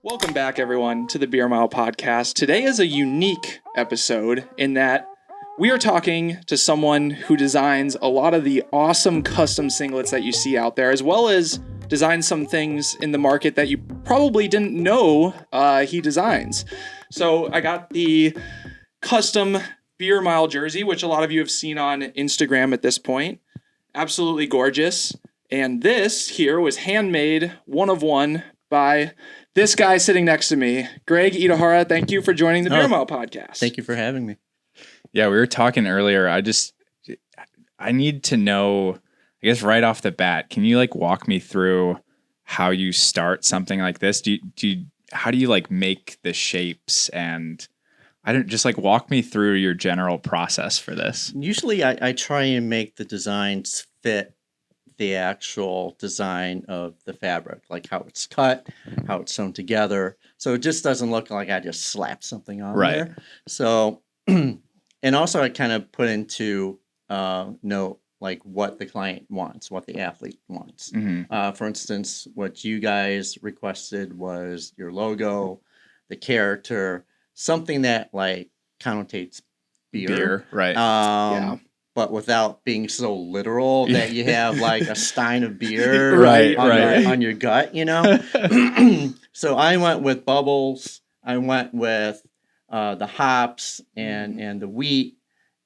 Welcome back, everyone, to the Beer Mile podcast. Today is a unique episode in that we are talking to someone who designs a lot of the awesome custom singlets that you see out there, as well as designs some things in the market that you probably didn't know he designs. So I got the custom Beer Mile jersey, which a lot of you have seen on Instagram at this point. Absolutely gorgeous. And this here was handmade, one of one, by this guy sitting next to me, Greg Itahara. Thank you for joining the Beer Mile podcast. Thank you for having me. Yeah, we were talking earlier. I need to know, I guess right off the bat, can you like walk me through how you start something like this? How do you like make the shapes, and just like walk me through your general process for this? Usually I try and make the designs fit the actual design of the fabric, like how it's cut, how it's sewn together. So it just doesn't look like I just slapped something on there. So, and also I kind of put into note like what the client wants, what the athlete wants. Mm-hmm. For instance, what you guys requested was your logo, the character, something that like connotates beer. Right. Yeah. But without being so literal that you have like a stein of beer on your gut, you know? So I went with bubbles. I went with the hops and the wheat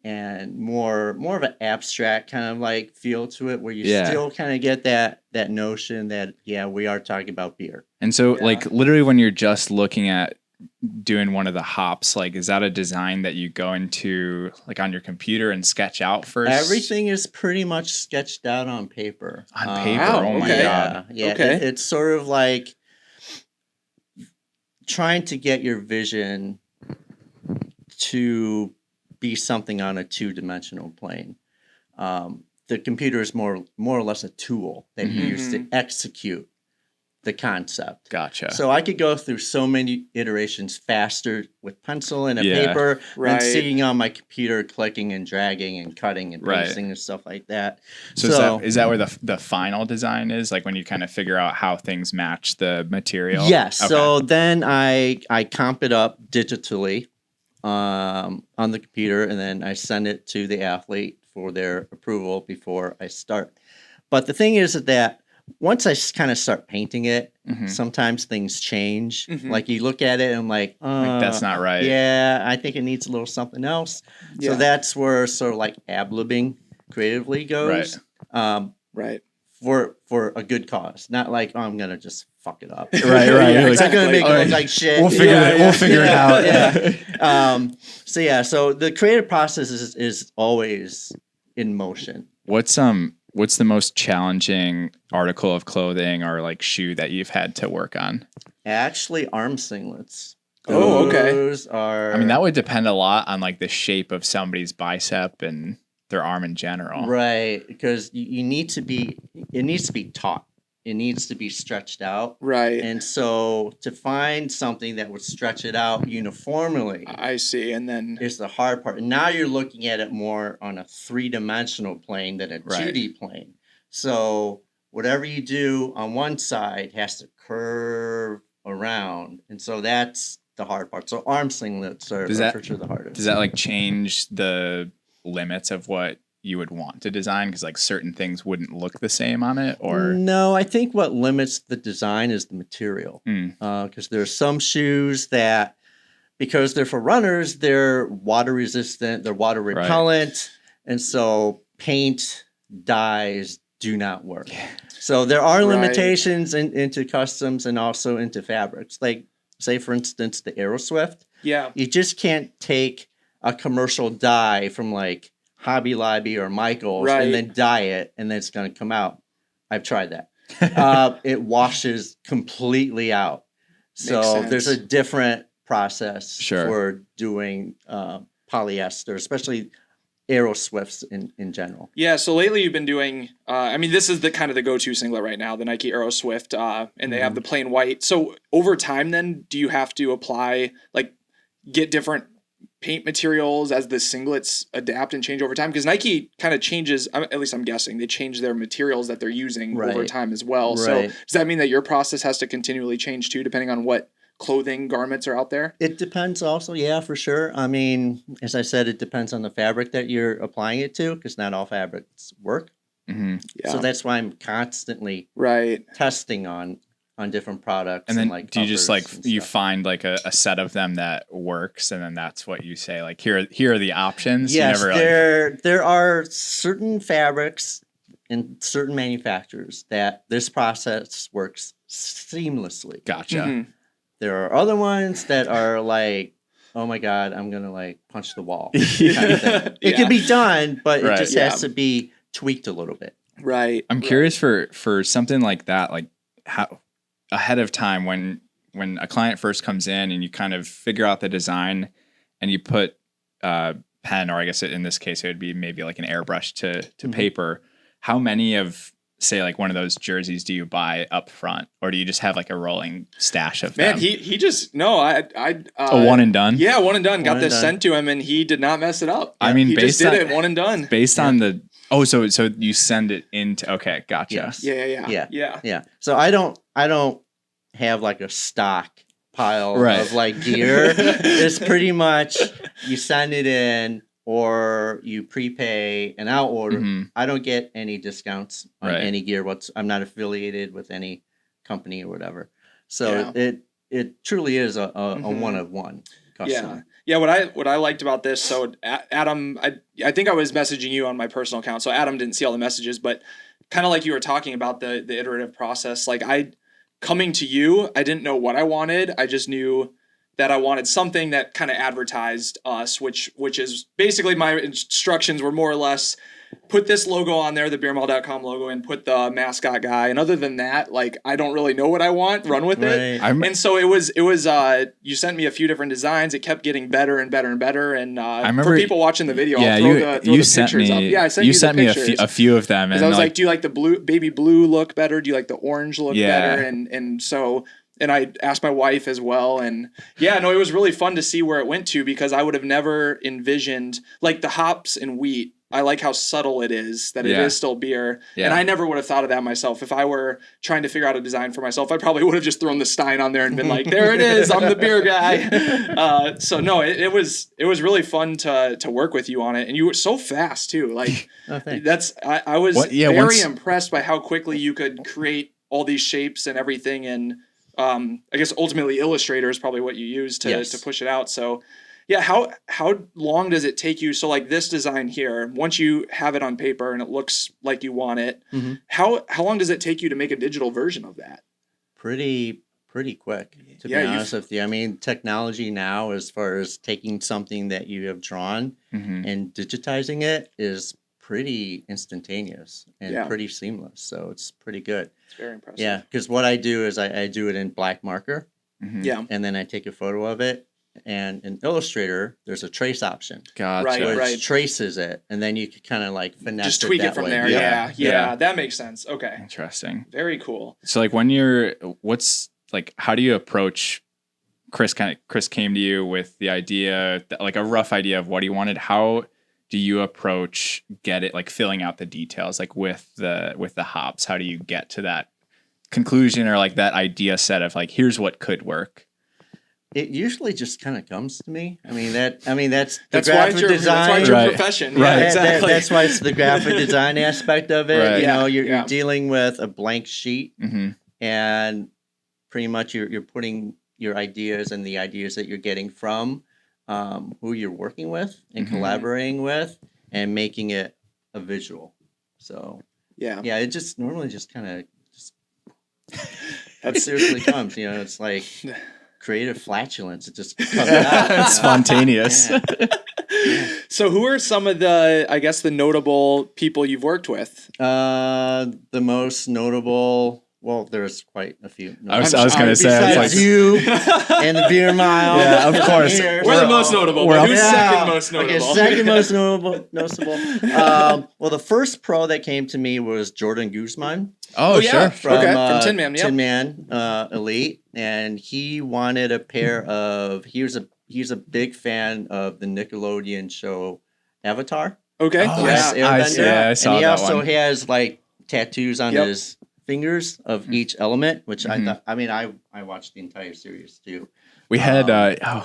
and more of an abstract kind of like feel to it, where you still kind of get that notion that, we are talking about beer. And so like literally when you're just looking at doing one of the hops, like is that a design that you go into like on your computer and sketch out first? Everything is pretty much sketched out on paper. On paper? Oh my God. Yeah. Okay. It's sort of like trying to get your vision to be something on a two-dimensional plane. The computer is more or less a tool that you use to execute the concept. Gotcha. So I could go through so many iterations faster with pencil and a paper than sitting on my computer clicking and dragging and cutting and pasting and stuff like that. So is that where the final design is? Like when you kind of figure out how things match the material? Yes. Okay. So then I comp it up digitally on the computer, and then I send it to the athlete for their approval before I start. But the thing is that once I kind of start painting it, sometimes things change. Like you look at it and I'm like that's not right. Yeah, I think it needs a little something else. Yeah. So that's where sort of like ad-libbing creatively goes. Right. For a good cause, not like I'm gonna just fuck it up. Right. Yeah, it's not gonna make it look like shit. We'll figure it out. So the creative process is always in motion. What's the most challenging article of clothing or like shoe that you've had to work on? Actually, arm singlets. Those are. I mean, that would depend a lot on like the shape of somebody's bicep and their arm in general. Right, because it needs to be taut. It needs to be stretched out. Right. And so to find something that would stretch it out uniformly. I see. And then is the hard part. And now you're looking at it more on a 3-dimensional plane than a 2D plane. So whatever you do on one side has to curve around. And so that's the hard part. So arm singlets are for sure the hardest. Does that like change the limits of what you would want to design, because like certain things wouldn't look the same on it? Or no, I think what limits the design is the material, because there's some shoes that, because they're for runners, they're water resistant, they're water repellent, and so paint, dyes do not work. So there are limitations into customs and also into fabrics. Like say for instance the Aeroswift, you just can't take a commercial dye from like Hobby Lobby or Michael's and then dye it and then it's going to come out. I've tried that. It washes completely out. So there's a different process for doing polyester, especially Aeroswifts in general. Yeah, so lately you've been doing, I mean, this is the kind of the go-to singlet right now, the Nike Aeroswift, and they have the plain white. So over time then, do you have to apply, like get different paint materials as the singlets adapt and change over time? Because Nike kind of changes, at least I'm guessing, they change their materials that they're using over time as well. So does that mean that your process has to continually change too, depending on what clothing garments are out there? It depends also, yeah, for sure. I mean, as I said, it depends on the fabric that you're applying it to, because not all fabrics work. Mm-hmm. Yeah. So that's why I'm constantly Right. testing on different products. And then like do you just uppers like and you stuff. find like a set of them that works, and then that's what you say like here are the options. Yes, you never there are certain fabrics in certain manufacturers that this process works seamlessly. gotcha. Mhm. There are other ones that are like, oh my god, I'm gonna like punch the wall. Kind of thing. It can be done, but Right. it just Yeah. has to be tweaked a little bit. Right. I'm curious for something like that, like how ahead of time when a client first comes in and you kind of figure out the design and you put pen, or I guess in this case it would be maybe like an airbrush to paper. How many of say like one of those jerseys do you buy up front, or do you just have like a rolling stash of Man, them? he just no, I A one and done. Yeah, one and done. Got One this and sent to him, and he did not mess it up. I mean, he just based did on- it, one and done. Based on the so you send it into gotcha. Yes. Yeah. Yeah. So I don't have like a stock pile Right. of like gear. It's pretty much you send it in or you prepay and I'll order. Mhm. I don't get any discounts on Right. any gear. I'm not affiliated with any company or whatever. So it truly is a Mhm. one of one custom. Yeah, what I liked about this, so Adam, I think I was messaging you on my personal account, so Adam didn't see all the messages, but kind of like you were talking about the iterative process, like coming to you, I didn't know what I wanted. I just knew that I wanted something that kind of advertised us, which is basically my instructions were more or less put this logo on there, the beermall.com logo, and put the mascot guy. And other than that, like, I don't really know what I want, run with it. Right. And so it was you sent me a few different designs. It kept getting better and better and better. And for people watching the video, I'll throw the sent pictures me, up. Yeah, I sent you sent the me pictures. a few of them. Because I was like, do you like the baby blue look better? Do you like the orange look better? And I asked my wife as well. And yeah, no, it was really fun to see where it went to, because I would have never envisioned, like, the hops and wheat. I like how subtle it is, that it is still beer. Yeah. And I never would have thought of that myself. If I were trying to figure out a design for myself, I probably would have just thrown the Stein on there and been like, there it is, I'm the beer guy. So no, it was really fun to work with you on it. And you were so fast too. Like, I was very impressed by how quickly you could create all these shapes and everything. And I guess ultimately Illustrator is probably what you use to push it out. So yeah, how long does it take you? So like this design here, once you have it on paper and it looks like you want it, how long does it take you to make a digital version of that? Pretty quick, to be honest with you. I mean, technology now, as far as taking something that you have drawn and digitizing it, is pretty instantaneous and pretty seamless. So it's pretty good. It's very impressive. Yeah, because what I do is I do it in black marker. Yeah. And then I take a photo of it. And in Illustrator, there's a trace option. Gotcha. Which traces it. And then you can kind of like finesse just tweak it from there. Yeah. That makes sense. Okay. Interesting. Very cool. So like how do you approach Chris came to you with the idea, like a rough idea of what he wanted. How do you approach filling out the details, like with the hops? How do you get to that conclusion or like that idea set of like, here's what could work? It usually just kind of comes to me. That's the That's why graphic it's design. your profession. Right. Yeah, exactly. That's why it's the graphic design aspect of it. Right. You know, you're dealing with a blank sheet, and pretty much you're putting your ideas and the ideas that you're getting from who you're working with and collaborating with, and making it a visual. So it just normally just kind of seriously comes. You know, it's like creative flatulence. It just comes out. Spontaneous. So who are some of the notable people you've worked with? The most notable, well, there's quite a few. I was going to say, besides you and the Beer Mile. Yeah, of course. We're the most notable. Who's second most notable? Okay, second most noticeable. Well, the first pro that came to me was Jordan Gusman. Oh, sure. From Tinman. Yep. Tinman Elite, and he wanted a pair of. He's a big fan of the Nickelodeon show Avatar. Okay. Oh, I saw and he that also one. has like tattoos on his fingers of each element, which I thought. I mean, I watched the entire series too. We had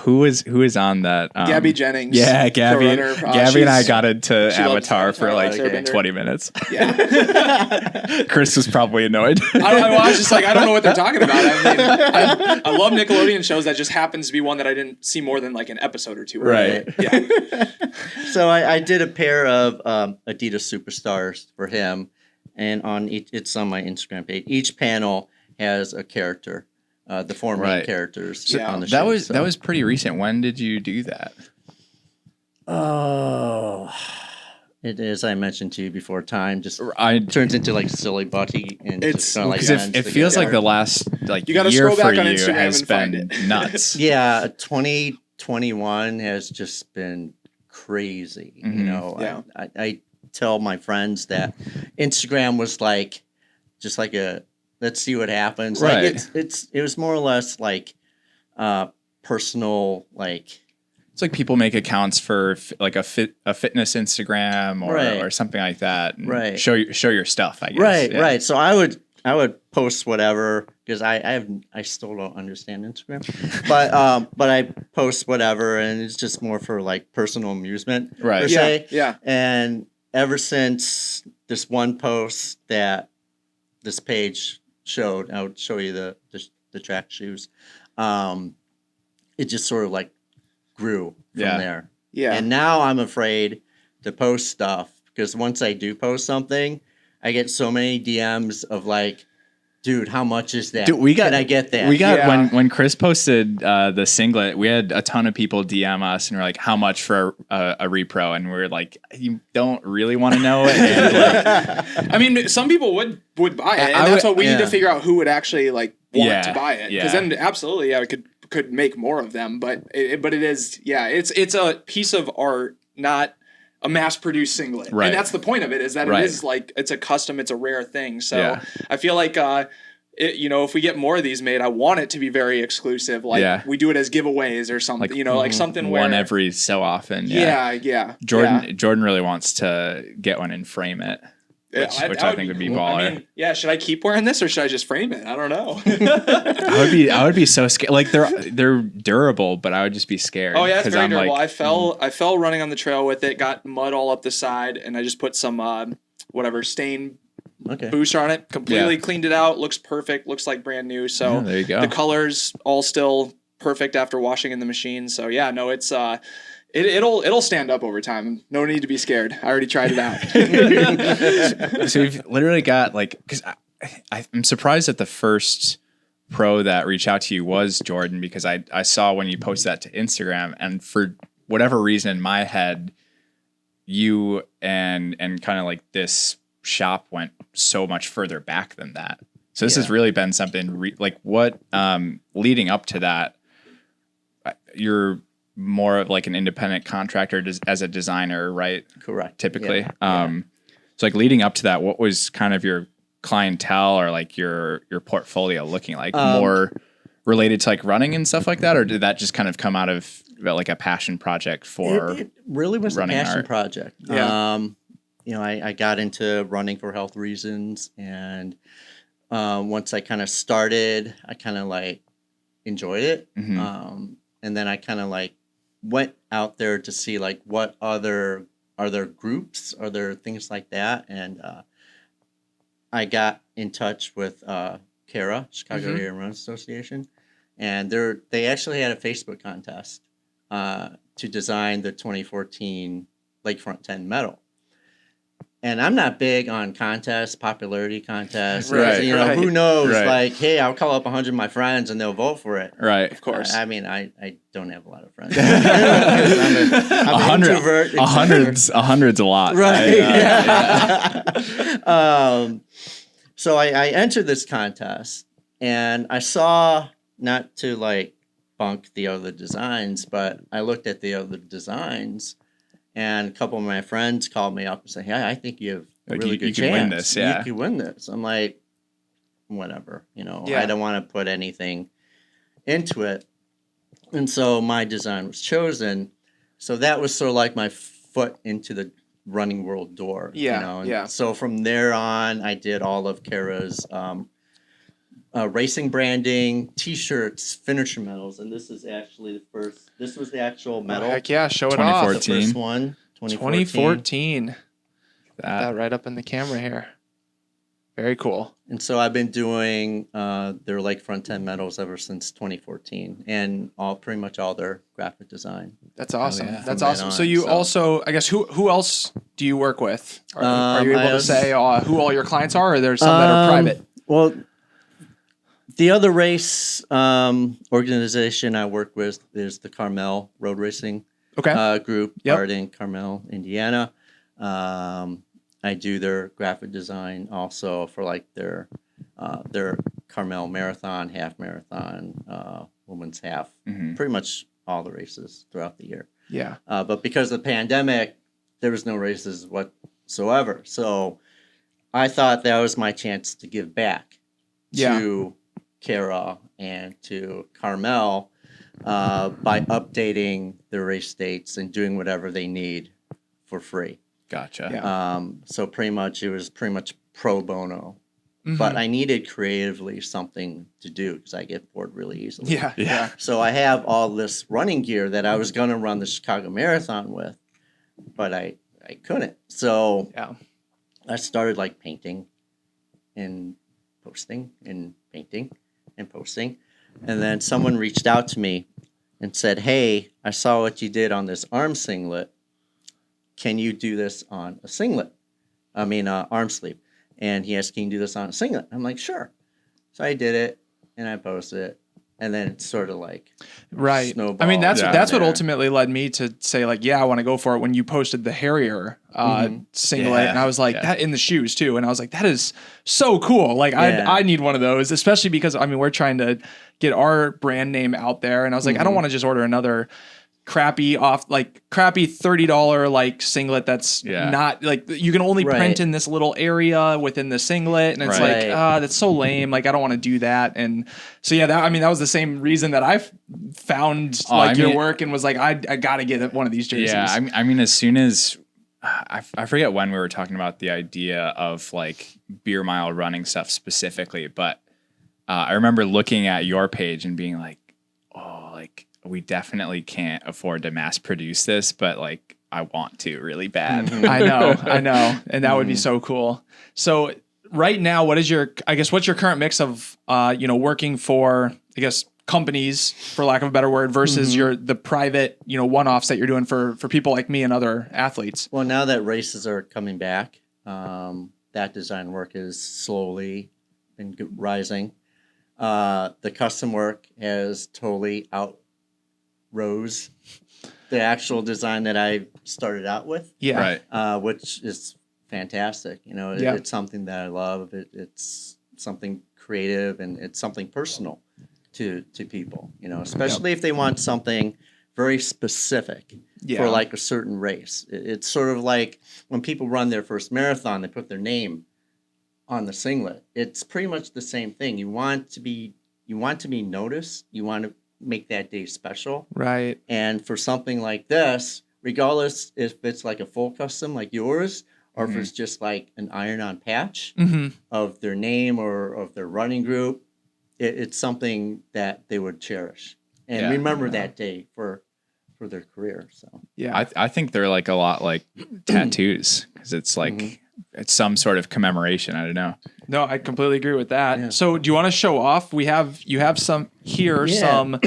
who is on that? Gabby Jennings. Yeah, Gabby. runner. Gabby and I got into she loves Avatar for like Airbender. 20 minutes. Yeah. Chris was probably annoyed. I was just like, I don't know what they're talking about. I mean, I love Nickelodeon shows. That just happens to be one that I didn't see more than like an episode or two. Right. Yeah. So I did a pair of Adidas Superstars for him, and it's on my Instagram page. Each panel has a character, the four main characters on the show. That was pretty recent. When did you do that? Oh, it is. I mentioned to you before. Time just turns into like silly butty, and It's kind of like because it feels like the last You gotta year scroll back for on you Instagram has and find been it. nuts. Yeah, 2021 has just been crazy. You know, Yeah. I tell my friends that Instagram was like just like a let's see what happens. Right. Like it was more or less like personal, like It's like people make accounts for like a fitness Instagram or something like that. And show your stuff, I guess. Right. So I would post whatever because I still don't understand Instagram, but I post whatever and it's just more for like personal amusement per se. Yeah. And ever since this one post that this page showed, I would show you the track shoes. It just sort of like grew from there. Yeah. And now I'm afraid to post stuff because once I do post something, I get so many DMs of like, dude, how much is that? Dude, Can I get that? We got when Chris posted the singlet, we had a ton of people DM us and we're like, how much for a repro? And we're like, you don't really want to know it. And like, I mean, some people would buy it, and that's what we need to figure out who would actually like want to buy it. Because then absolutely, we could make more of them. But it is, it's a piece of art, not a mass-produced singlet. Right. And that's the point of it, is that it is like, it's a custom, it's a rare thing. So I feel like, if we get more of these made, I want it to be very exclusive. Like we do it as giveaways or something, like, like something where. One every so often. Yeah. Jordan really wants to get one and frame it. Which I think would be baller. I mean, should I keep wearing this or should I just frame it? I don't know. I would be so scared. Like they're durable, but I would just be scared. Oh yeah, it's very durable. Like, I fell running on the trail with it, got mud all up the side, and I just put some stain booster on it. Completely cleaned it out. Looks perfect. Looks like brand new. So there you go. The colors all still perfect after washing in the machine. So it's It'll stand up over time. No need to be scared. I already tried it out. So we've literally got because I'm surprised that the first pro that reached out to you was Jordan, because I saw when you posted that to Instagram, and for whatever reason in my head, you and kind of like this shop went so much further back than that. So this has really been something leading up to that. You're more of like an independent contractor as a designer, right? Correct. Typically. So like leading up to that, what was kind of your clientele or like your portfolio looking like? More related to like running and stuff like that? Or did that just kind of come out of like a passion project for it really was a passion project. Yeah. I got into running for health reasons, and once I kind of started, I kind of like enjoyed it. Mm-hmm. And then I kind of like went out there to see like what are there groups, are there things like that, and I got in touch with CARA, Chicago Area Run Association, and they actually had a Facebook contest to design the 2014 Lakefront 10 medal. And I'm not big on contests, popularity contests. Right. Who knows? Right. Like, hey, I'll call up 100 of my friends and they'll vote for it. Right. Of course. I mean, I don't have a lot of friends. I'm an introvert. A hundred's a lot. Right. So I entered this contest, and I saw, not to like bunk the other designs, but I looked at the other designs, and a couple of my friends called me up and said, "Hey, I think you have a really good chance. You can win this. Yeah, you can win this." I'm like, whatever, I don't want to put anything into it. And so my design was chosen. So that was sort of like my foot into the running world door. Yeah, You know? And yeah. so from there on, I did all of Kara's racing branding, T-shirts, finisher medals, and this is actually the first. This was the actual medal. Heck yeah, show it off. 2014. The first one, 2014. That right up in the camera here. Very cool. And so I've been doing their front end medals ever since 2014, and pretty much all their graphic design. That's awesome. yeah. That's From then awesome. on, So you also, I guess, who else do you work with? Are you able to say who all your clients are, or there's some that are private? Well, the other race organization I work with is the Carmel Road Racing group, out in Carmel, Indiana. I do their graphic design also for their Carmel Marathon, half marathon, women's half, pretty much all the races throughout the year. Yeah. But because of the pandemic, there was no races whatsoever. So I thought that was my chance to give back to Kara and to Carmel by updating their race dates and doing whatever they need for free. Gotcha. Yeah. So it was pretty much pro bono. But I needed creatively something to do because I get bored really easily. Yeah. So I have all this running gear that I was going to run the Chicago Marathon with, but I couldn't. So I started painting and posting and painting and posting. And then someone reached out to me and said, "Hey, I saw what you did on this arm singlet. Can you do this on a singlet? Arm sleeve." And he asked, "Can you do this on a singlet?" I'm like, "Sure." So I did it, and I posted it, and then it's sort of snowballed. I mean, that's what there. ultimately led me to say I want to go for it. When you posted the Harrier singlet, and I was like, that in the shoes too, and I was like, that is so cool. I need one of those, especially because we're trying to get our brand name out there, and I was like, I don't want to just order another crappy $30 singlet that's not you can only print in this little area within the singlet, and it's that's so lame. I don't want to do that. And so that was the same reason that I found your work and was like, I gotta get one of these jerseys. As soon as I forget when we were talking about the idea of beer mile running stuff specifically, but I remember looking at your page and being like, we definitely can't afford to mass produce this, but I want to really bad. I know. And that would be so cool. So right now, what's your current mix of, working for, companies, for lack of a better word, versus the private, one-offs that you're doing for people like me and other athletes? Well, now that races are coming back, that design work is slowly been rising. The custom work has totally outrose the actual design that I started out with. Yeah. Right. Which is fantastic. It's something that I love. It's something creative, and it's something personal to people, especially if they want something very specific for a certain race. It's sort of like when people run their first marathon, they put their name on the singlet. It's pretty much the same thing. You want to be noticed. You want to make that day special. Right. And for something like this, regardless if it's a full custom like yours, or if it's just an iron-on patch of their name or of their running group, it's something that they would cherish and remember that day for their career. So I think they're a lot like tattoos, because it's it's some sort of commemoration. I don't know. No, I completely agree with that. Yeah. So do you want to show off? You have some here, some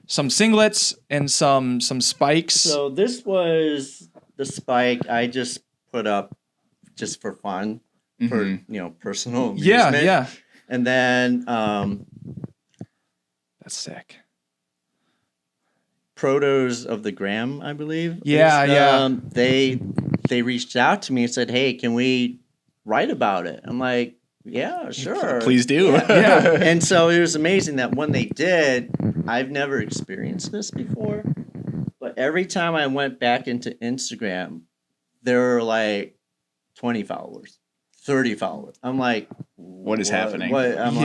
singlets and some spikes. So this was the spike I just put up just for fun, for personal amusement. Yeah. And then That's sick. Protos of the Gram, I believe. Yeah. They reached out to me and said, "Hey, can we write about it?" I'm like, "Yeah, sure. Please do." Yeah. And so it was amazing that when they did, I've never experienced this before, but every time I went back into Instagram, there were 20 followers, 30 followers. I'm like, what is happening? I'm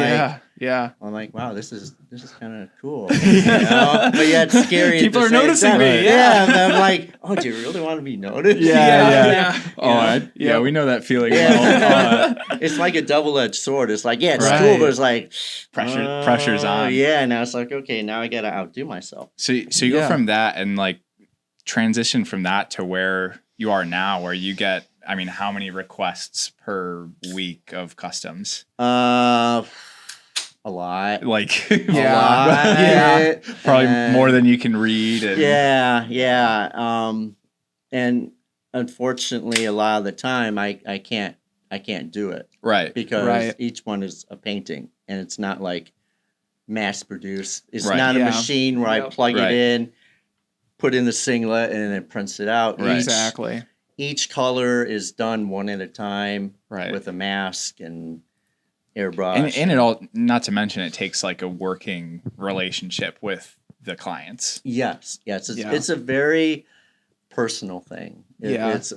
like, wow, this is kind of cool. You know? But yeah, it's scary. People are noticing me. Yeah. And I'm like, oh, do you really want to be noticed? Yeah. We know that feeling well. It's like a double-edged sword. It's like, it's Right. cool, but it's like pressure's on. Yeah, now it's like, okay, now I gotta outdo myself. So you go from that and like transition from that to where you are now, where you get, I mean, how many requests per week of customs? A lot. Like, A lot. Probably more than you can read. And and unfortunately, a lot of the time, I can't do it. Right. Because each one is a painting, and it's not like mass produced. It's Right. not a machine where I plug it in, put in the singlet, and then it prints it out. Right. Exactly. Each color is done one at a time with a mask and airbrush. And it all, not to mention, it takes like a working relationship with the clients. Yes. It's a very personal thing. It's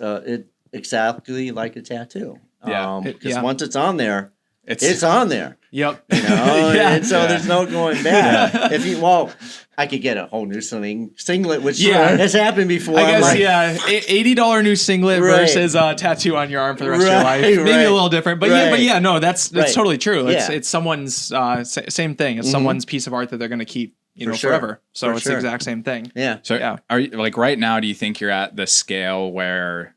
exactly like a tattoo. Because once it's on there, it's on there. Yep. You know, and so there's no going back. I could get a whole new singlet, which has happened before. I guess, $80 new singlet versus a tattoo on your arm for the rest of your life. Maybe a little different, but that's totally true. It's someone's same thing. It's someone's piece of art that they're going to keep, forever. So it's the exact same thing. Yeah. So are you, like, right now, do you think you're at the scale where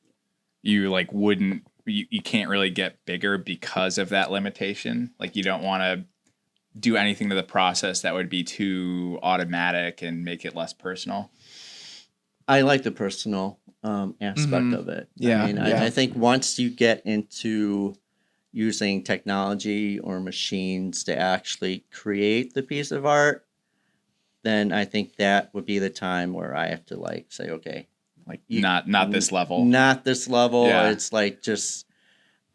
you like wouldn't? You can't really get bigger because of that limitation. Like, you don't want to do anything to the process that would be too automatic and make it less personal. I like the personal aspect of it. Yeah. I mean, I think once you get into using technology or machines to actually create the piece of art, then I think that would be the time where I have to like say, okay, like not this level. Not this level. Yeah. It's like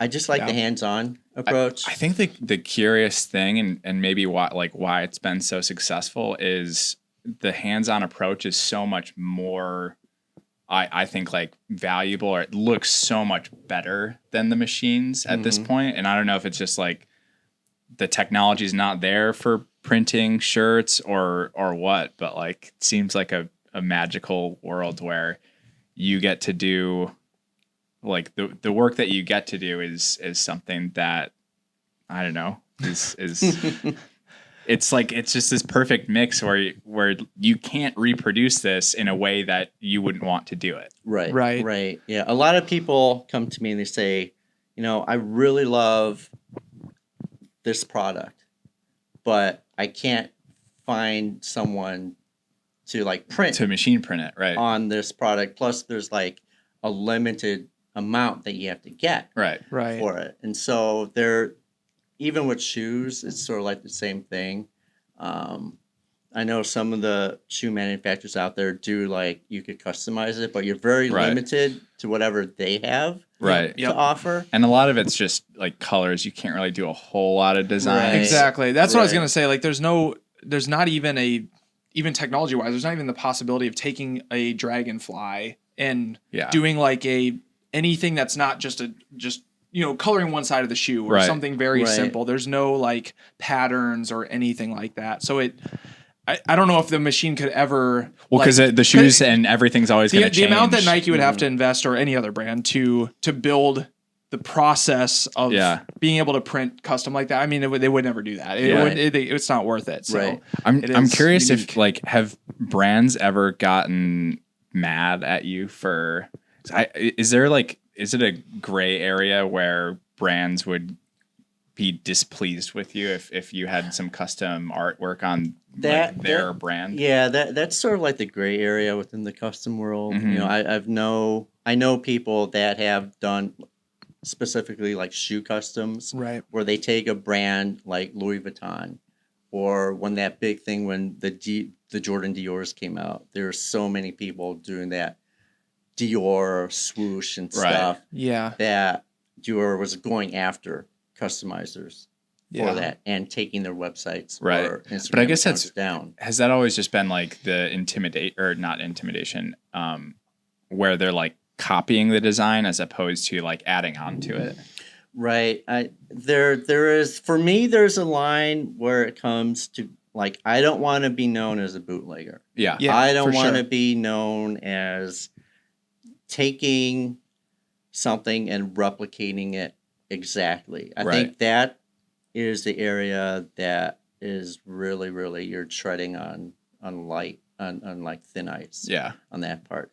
I just like the hands-on approach. I think the curious thing and maybe why it's been so successful is the hands-on approach is so much more, I think, like valuable, or it looks so much better than the machines at this point. And I don't know if it's just like the technology is not there for printing shirts or what, but like it seems like a magical world where you get to do, like, the work that you get to do is something that, I don't know, is it's like, it's just this perfect mix where you can't reproduce this in a way that you wouldn't want to do it. Right. Yeah. A lot of people come to me and they say, I really love this product, but I can't find someone to like to machine print it on this product. Plus there's like a limited amount that you have to get for it. And so even with shoes, it's sort of like the same thing. I know some of the shoe manufacturers out there do, like, you could customize it, but you're very limited to whatever they have to offer. And a lot of it's just like colors. You can't really do a whole lot of design. Exactly. That's what I was going to say. Like, there's not even even technology wise, there's not even the possibility of taking a dragonfly and doing like anything that's not just coloring one side of the shoe or something very simple. There's no like patterns or anything like that. So I don't know if the machine could ever, because the shoes and everything's always going to change. The amount that Nike would have to invest, or any other brand, to build the process of being able to print custom like that. I mean, they would never do that. It's not worth it. So I'm curious if, like, have brands ever gotten mad at you for? Is it a gray area where brands would be displeased with you if you had some custom artwork on their brand? Yeah, that's sort of like the gray area within the custom world. I know people that have done specifically like shoe customs, where they take a brand like Louis Vuitton, or when that big thing when the Jordan Dior's came out, there were so many people doing that Dior swoosh and stuff. Yeah, that Dior was going after customizers for that and taking their websites or Instagram. But I guess that's down. Has that always just been like the not intimidation, where they're like copying the design as opposed to like adding on to it? Right. There is, for me, there's a line where it comes to, like, I don't want to be known as a bootlegger. Yeah. I don't for want to sure. be known as taking something and replicating it exactly. I think that is the area that is really, really, you're treading on like thin ice. Yeah. On that part.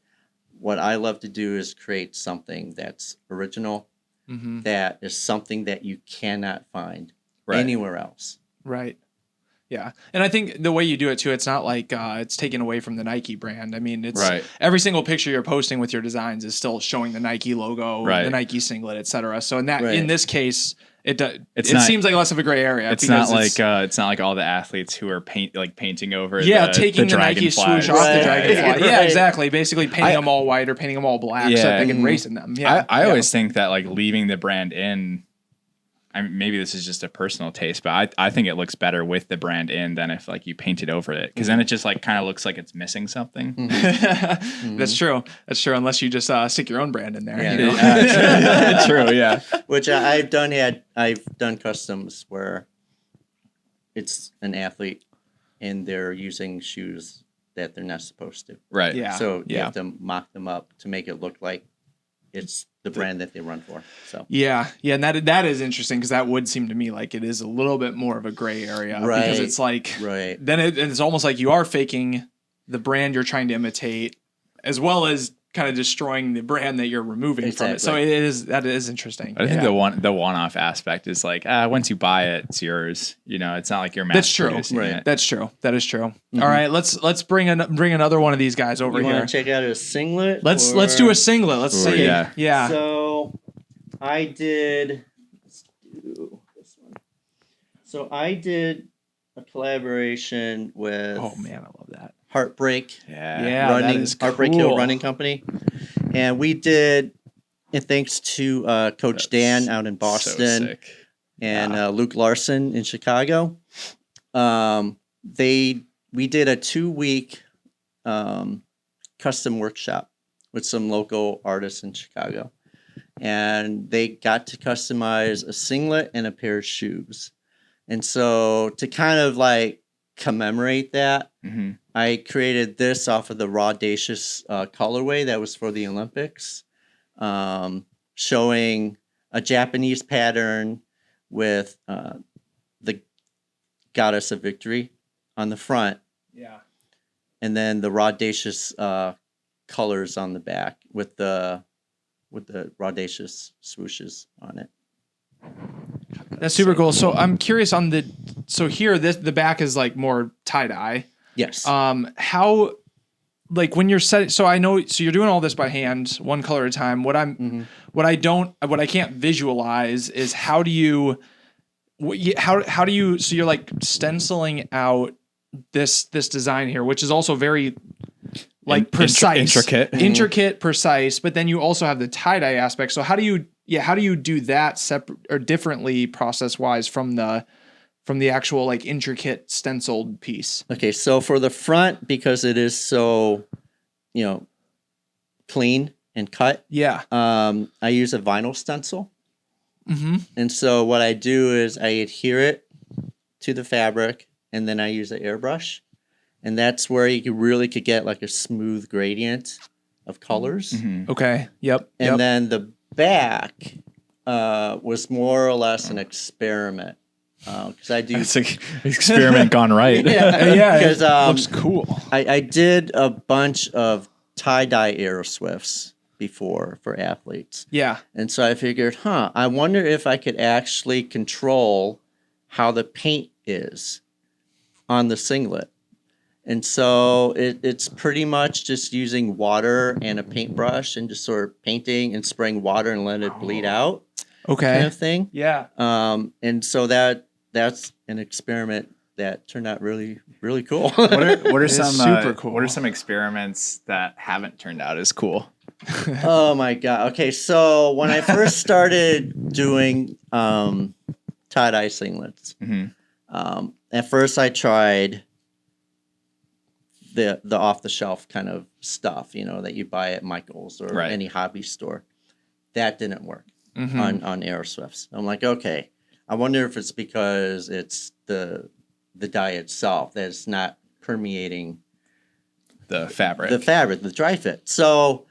What I love to do is create something that's original, that is something that you cannot find anywhere else. Right. Yeah. And I think the way you do it too, it's not like it's taken away from the Nike brand. I mean, it's every single picture you're posting with your designs is still showing the Nike logo, the Nike singlet, etc. So in that in this case, it seems like less of a gray area. It's not like all the athletes who are painting over taking the Nike swoosh off the dragonfly. Yeah, exactly. Basically painting them all white or painting them all black so that they can race in them. Yeah. I always think that like leaving the brand in, I mean, maybe this is just a personal taste, but I think it looks better with the brand in than if like you painted over it, because then it just like kind of looks like it's missing something. That's true. That's true. Unless you just stick your own brand in there. Yeah, you know? True. Yeah. Which I've done customs where it's an athlete and they're using shoes that they're not supposed to. Right. Yeah. So you have to mock them up to make it look like it's the brand that they run for. So yeah, and that is interesting, because that would seem to me like it is a little bit more of a gray area, because it's like then it's almost like you are faking the brand you're trying to imitate, as well as kind of destroying the brand that you're removing from it. So that is interesting. I think the one-off aspect is like once you buy it, it's yours. You know, it's not like you're mass producing it. That's true. That is true. All right, let's bring another one of these guys over here. You want to check out a singlet? Let's do a singlet. Let's see. Yeah. So I did. Let's do this one. So I did a collaboration with. Oh man, I love that. Heartbreak. Heartbreak Running Company, and we did. And thanks to Coach Dan out in Boston and Luke Larson in Chicago, we did a 2-week custom workshop with some local artists in Chicago, and they got to customize a singlet and a pair of shoes. And so to kind of like commemorate that, I created this off of the Raudacious colorway that was for the Olympics, showing a Japanese pattern with the goddess of victory on the front. Yeah. And then the Raudacious colors on the back with the Raudacious swooshes on it. That's super cool. So I'm curious on here the back is like more tie-dye. Yes. How, like when you're setting, so you're doing all this by hand, one color at a time. What I can't visualize is how do you, so you're like stenciling out this design here, which is also very like precise, intricate, precise, but then you also have the tie-dye aspect. So how do you do that separate or differently process wise from the actual like intricate stenciled piece? Okay, so for the front, because it is so, clean and cut. Yeah. I use a vinyl stencil. And so what I do is I adhere it to the fabric, and then I use an airbrush, and that's where you really could get like a smooth gradient of colors. Okay. Yep. And then the back was more or less an experiment. Because I do. It's like experiment gone right. Yeah. Because looks cool. I did a bunch of tie-dye Aeroswifts before for athletes. Yeah. And so I figured, I wonder if I could actually control how the paint is on the singlet. And so it's pretty much just using water and a paintbrush and just sort of painting and spraying water and letting it bleed out. Okay. Kind of thing. Yeah. And so that's an experiment that turned out really, really cool. What are some super cool? What are some experiments that haven't turned out as cool? Oh my God. Okay. So when I first started doing tie-dye singlets, at first I tried the off-the-shelf kind of stuff, that you buy at Michael's or any hobby store. That didn't work. on Aeroswifts. I'm like, okay, I wonder if it's because it's the dye itself that's not permeating The fabric. the dry fit. So,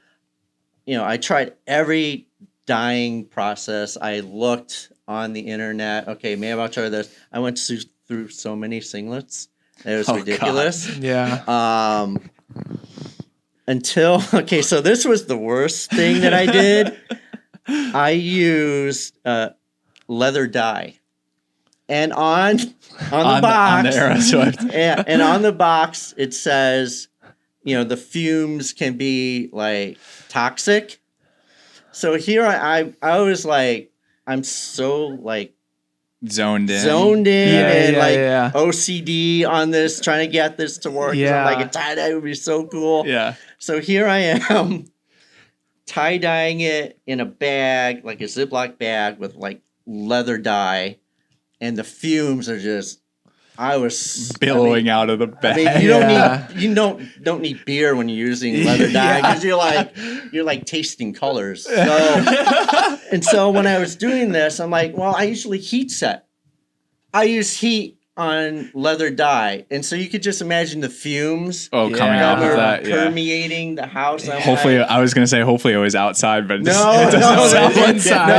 I tried every dyeing process. I looked on the internet. Okay, maybe I'll try this. I went through so many singlets. It was ridiculous. God. Yeah. Okay, so this was the worst thing that I did. I used leather dye. And on the box, on the Aeroswift. yeah, and on the box it says, the fumes can be like toxic. So here I was like, I'm so like zoned in and OCD on this, trying to get this to work. Yeah. I'm like, a tie-dye would be so cool. Yeah. So here I am tie-dyeing it in a bag, like a Ziploc bag with like leather dye, and the fumes are just, I was billowing out of the bag. I mean, you don't need beer when you're using leather dye, because you're like tasting colors. So and so when I was doing this, I'm like, well, I usually heat set. I use heat on leather dye, and so you could just imagine the fumes coming off of that, permeating the house. Hopefully, I was gonna say hopefully it was outside, but no, inside.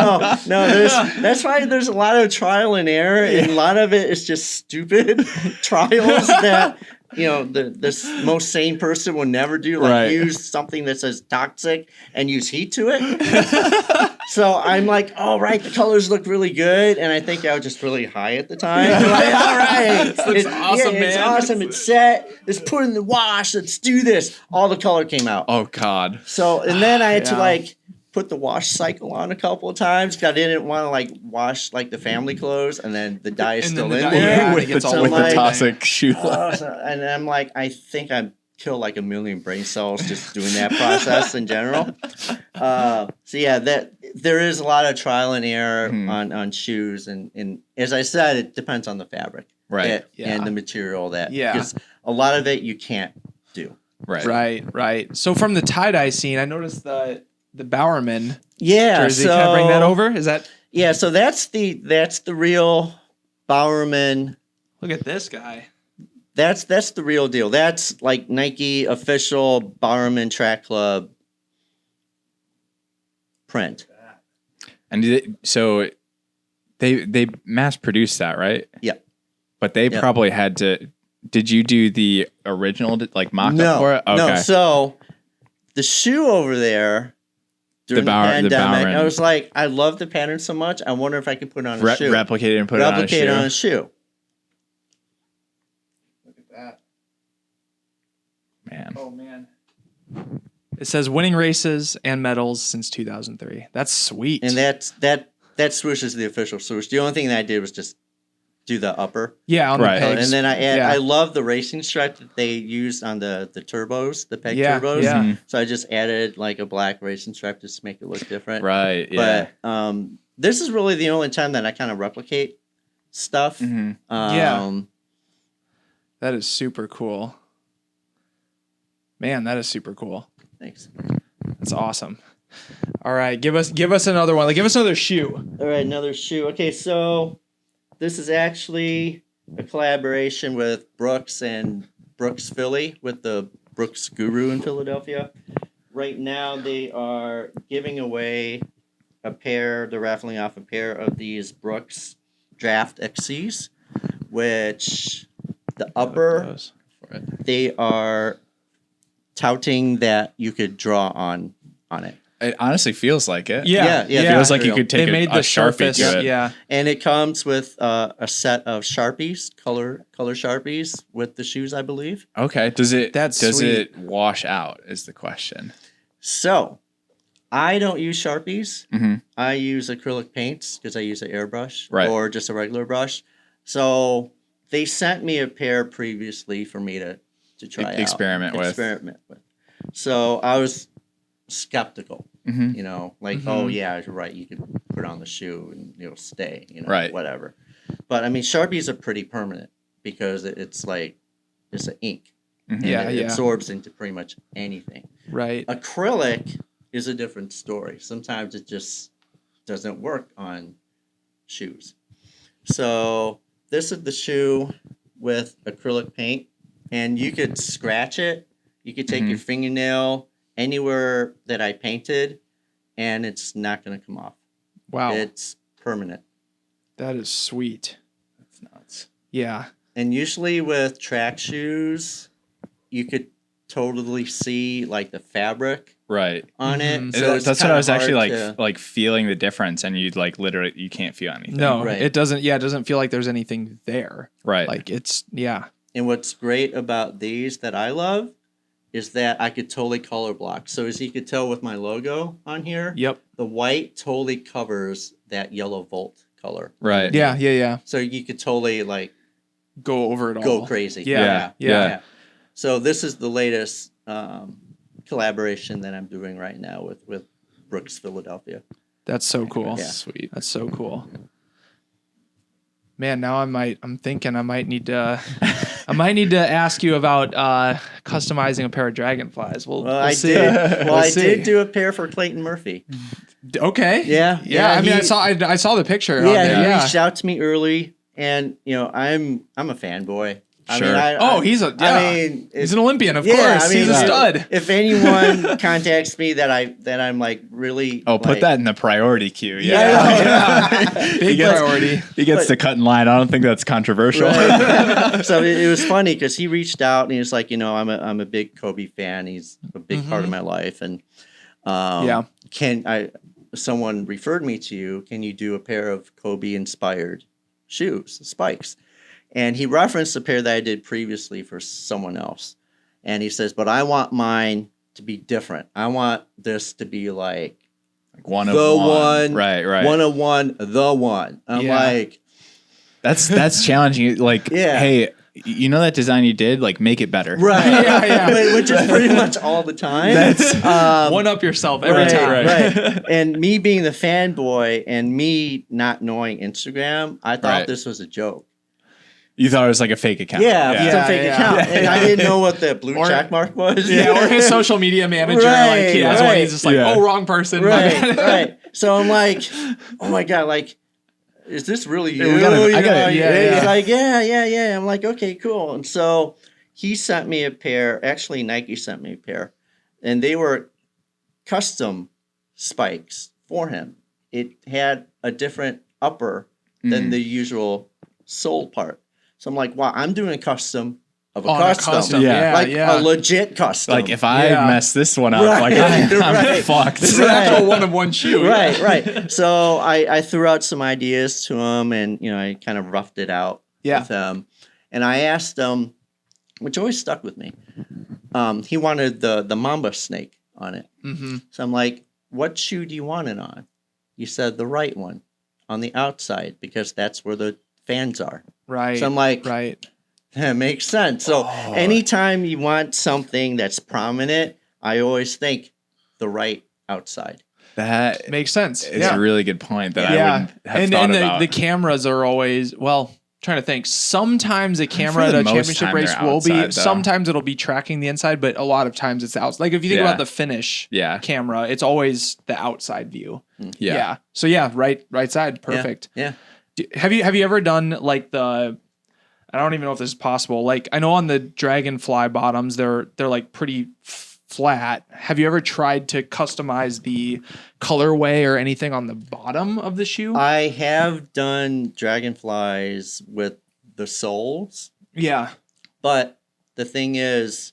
That's why there's a lot of trial and error, and a lot of it is just stupid trials that the most sane person would never do. Like use something that says toxic and use heat to it. So I'm like, all right, the colors look really good, and I think I was just really high at the time. I'm like, all right, it's awesome, man. It's awesome. It's set. Let's put it in the wash. Let's do this. All the color came out. Oh God. So and then I had to like put the wash cycle on a couple of times because I didn't want to like wash like the family clothes, and then the dye is still in there with the toxic shoe. And I'm like, I think I'm kill like 1 million brain cells just doing that process in general. So yeah, that there is a lot of trial and error on shoes, and as I said, it depends on the fabric, and the material because a lot of it you can't do. Right. So from the tie-dye scene, I noticed the Bowerman jersey. So, can I bring that over? Is that? Yeah. So that's the real Bowerman. Look at this guy. That's the real deal. That's like Nike official Bowerman Track Club print. And so they mass produced that, right? Yeah. But they probably had to. Did you do the original like mock-up for it? Okay. No. So the shoe over there during the pandemic, I was like, I love the pattern so much. I wonder if I could put it on a shoe. Replicate it and put it on a shoe. Replicate it on a shoe. Man. Oh man. It says winning races and medals since 2003. That's sweet. And that swoosh is the official swoosh. The only thing that I did was just do the upper. Yeah, on the pegs. And then I love the racing stripe that they used on the turbos, the peg turbos. Yeah. Mm-hmm. So I just added like a black racing stripe just to make it look different. Right. Yeah. But this is really the only time that I kind of replicate stuff. Mm-hmm. That is super cool. Man, that is super cool. Thanks. That's awesome. All right, give us another one. Like, give us another shoe. All right, another shoe. Okay, so this is actually a collaboration with Brooks and Brooks Philly with the Brooks Guru in Philadelphia. Right now, they are giving away they're raffling off a pair of these Brooks Draft XCs, which the upper, they are touting that you could draw on it. It honestly feels like it. Yeah. It feels like you could take a Sharpie to it. Yeah. And it comes with a set of Sharpies, color Sharpies with the shoes, I believe. Okay. Does it wash out is the question. So, I don't use Sharpies. Mm-hmm. I use acrylic paints because I use an airbrush or just a regular brush. So, they sent me a pair previously for me to try experiment with. So I was skeptical, mm-hmm. oh yeah, you're right. You could put it on the shoe and it'll stay, right. Whatever. But I mean, Sharpies are pretty permanent because it's an ink. Mm-hmm. It absorbs into pretty much anything. Right. Acrylic is a different story. Sometimes it just doesn't work on shoes. So this is the shoe with acrylic paint, and you could scratch it. You could take your fingernail anywhere that I painted, and it's not going to come off. Wow. It's permanent. That is sweet. That's nuts. Yeah. And usually with track shoes, you could totally see like the fabric Right. on it. That's it's what I was kinda actually hard like feeling the difference, and you'd like literally you can't feel anything. No, Right. it doesn't. Yeah, it doesn't feel like there's anything there. Right. Like it's And what's great about these that I love is that I could totally color block. So as you could tell with my logo on here, Yep. the white totally covers that yellow Volt color. Right. Yeah. So you could totally like Go over it all. go crazy. Yeah. So this is the latest collaboration that I'm doing right now with Brooks Philadelphia. That's so cool. Yeah. Sweet. That's so cool. Man, now I'm thinking I might need to ask you about customizing a pair of dragonflies. We'll see. I did do a pair for Clayton Murphy. Okay. Yeah. I mean, I saw the picture. Yeah, on there. he reached out to me early, and I'm a fanboy. Sure. He's an Olympian, of course. I mean, he's a stud. If anyone contacts me that I'm like really Put that in the priority queue. Yeah. Big priority. He gets to cut in line. I don't think that's controversial. Right. So it was funny because he reached out and he was like, I'm a big Kobe fan. He's a big part of my life, and someone referred me to you. Can you do a pair of Kobe inspired shoes, spikes? And he referenced a pair that I did previously for someone else. And he says, but I want mine to be different. I want this to be like one of the one. Right. One of one, the one. I'm like... That's challenging. Like, hey, you know that design you did? Like, make it better. Right. Which is pretty much all the time. That's one up yourself every time. Right. And me being the fanboy and me not knowing Instagram, I thought this was a joke. You thought it was like a fake account. Yeah, it's a fake account. And I didn't know what the blue check mark was. Yeah, or his social media manager. Like he has one, he's just like, wrong person. Right. So I'm like, oh my God, like, is this really you? I got it. He's like, yeah. I'm like, okay, cool. And so he sent me a pair. Actually, Nike sent me a pair. And they were custom spikes for him. It had a different upper than the usual sole part. So I'm like, wow, I'm doing a custom of a custom. A legit custom. Like if I mess this one up, I'm fucked. This is an actual one of one shoe. Right. So I threw out some ideas to him, and I kind of roughed it out with him. And I asked him, which always stuck with me. He wanted the mamba snake on it. Mm-hmm. So I'm like, what shoe do you want it on? He said the right one on the outside, because that's where the fans are. Right. So I'm like, that makes sense. So anytime you want something that's prominent, I always think the right outside. That makes sense. It's a really good point that I wouldn't have thought about. The cameras are always, trying to think. Sometimes a camera at a championship race will be, sometimes it'll be tracking the inside, but a lot of times it's the outside. Like if you think about the finish camera, it's always the outside view. Yeah. So right side. Perfect. Yeah. Have you ever done like I don't even know if this is possible. Like I know on the Dragonfly bottoms, they're like pretty flat. Have you ever tried to customize the colorway or anything on the bottom of the shoe? I have done Dragonflies with the soles. Yeah. But the thing is,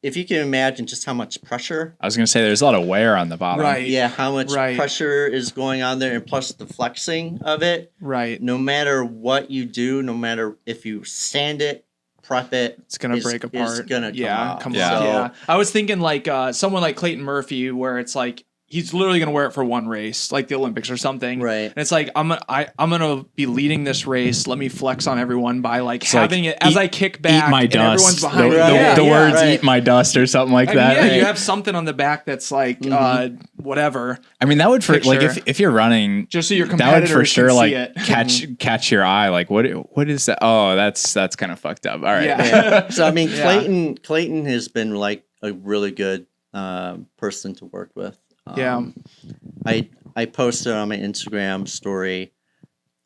if you can imagine just how much pressure. I was going to say there's a lot of wear on the bottom. Right. Yeah, how much pressure is going on there, and plus the flexing of it. Right. No matter what you do, no matter if you sand it, prep it, it's going to break apart. It's going to come off. Yeah. I was thinking like someone like Clayton Murphy, where it's like he's literally going to wear it for one race, like the Olympics or something. Right. And it's like, I'm going to be leading this race. Let me flex on everyone by like having it as I kick back. Eat my dust. Everyone's behind the words eat my dust or something like that. Yeah, you have something on the back that's like whatever. I mean, that would for like if you're running, just so your competitors that would for sure can like see it. catch your eye. Like what is that? Oh, that's kind of fucked up. All right. Yeah. So I mean, Clayton has been like a really good person to work with. I posted on my Instagram story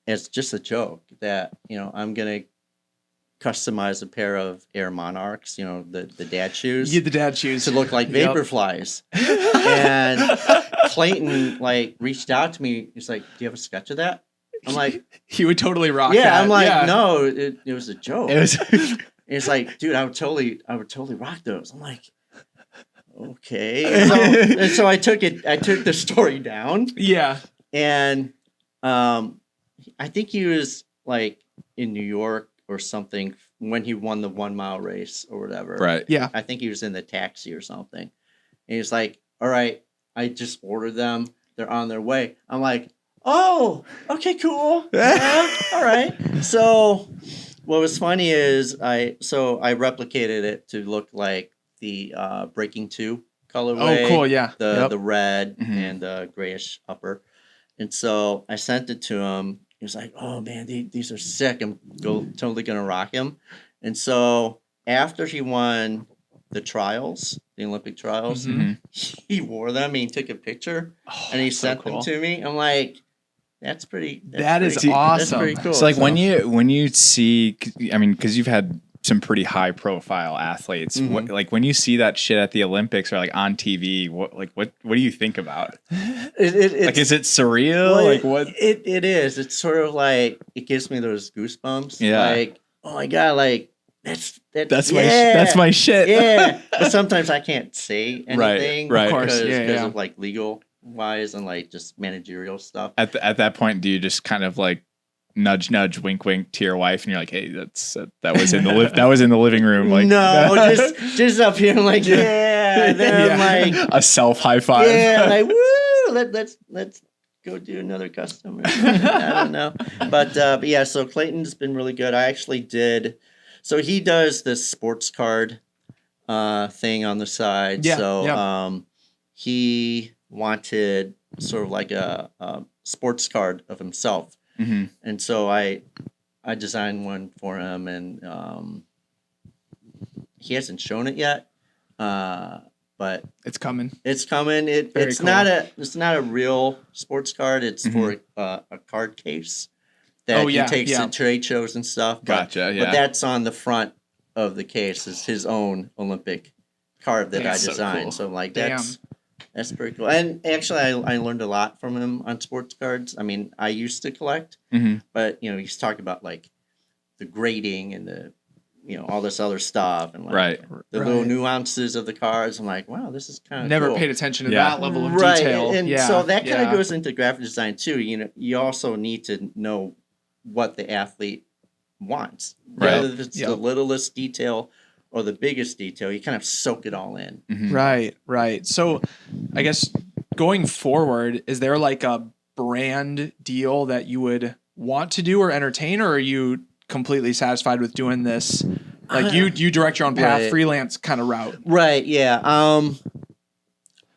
as just a joke that, I'm going to customize a pair of Air Monarchs, the dad shoes. You get the dad shoes to look like Vaporflies. And Clayton reached out to me. He's like, "Do you have a sketch of that?" I'm like, "He would totally rock that." Yeah, I'm like, "No, it was a joke." It was. It's like, "Dude, I would totally rock those." I'm like, "Okay." So I took the story down. Yeah. And I think he was in New York or something when he won the 1 mile race or whatever. Right. Yeah. I think he was in the taxi or something. And he's like, "All right, I just ordered them. They're on their way." I'm like, "Oh, okay, cool. Yeah, all right." So what was funny is I replicated it to look like the Breaking 2 colorway. Oh, cool. Yeah. The red and the grayish upper. And so I sent it to him. He was like, "Oh man, these are sick. I'm totally gonna rock him." And so after he won the Olympic trials, he wore them. And he took a picture and he sent them to me. I'm like, "That's pretty. That is awesome. awesome. That's pretty cool." So when you see, I mean, because you've had some pretty high profile athletes, when you see that shit at the Olympics or on TV, what do you think about? Is it surreal? Well, what? It is. It's sort of it gives me those goosebumps. Yeah. Oh my god, that's my shit. Yeah. But sometimes I can't say anything, right. Of course, because of legal wise and just managerial stuff. At that point, do you just kind of nudge, wink, wink to your wife, and you're like, "Hey, that was in the that was in the living room." No, just up here, I'm like, yeah. And then I'm like, a self high five. Yeah, woo. Let's go do another custom. I don't know, but yeah. So Clayton's been really good. I actually did. So he does this sports card thing on the side. Yeah, so he wanted sort of a sports card of himself. And so I designed one for him, and he hasn't shown it yet, but it's coming. It's coming. It's cool. not a real sports card. It's for a card case that he takes to trade shows and stuff. Gotcha. Yeah. But that's on the front of the case is his own Olympic card that I designed. So I'm like, that's pretty cool. And actually, I learned a lot from him on sports cards. I mean, I used to collect, but he's talking about the grading and the all this other stuff and the little nuances of the cards. I'm like, wow, this is kind of never cool. paid attention to that level of detail. And so that kind of goes into graphic design too. You also need to know what the athlete wants, whether it's the littlest detail or the biggest detail. You kind of soak it all in. Right. So I guess going forward, is there a brand deal that you would want to do or entertain, or are you completely satisfied with doing this? You direct your own path, freelance kind of route. Right. Yeah.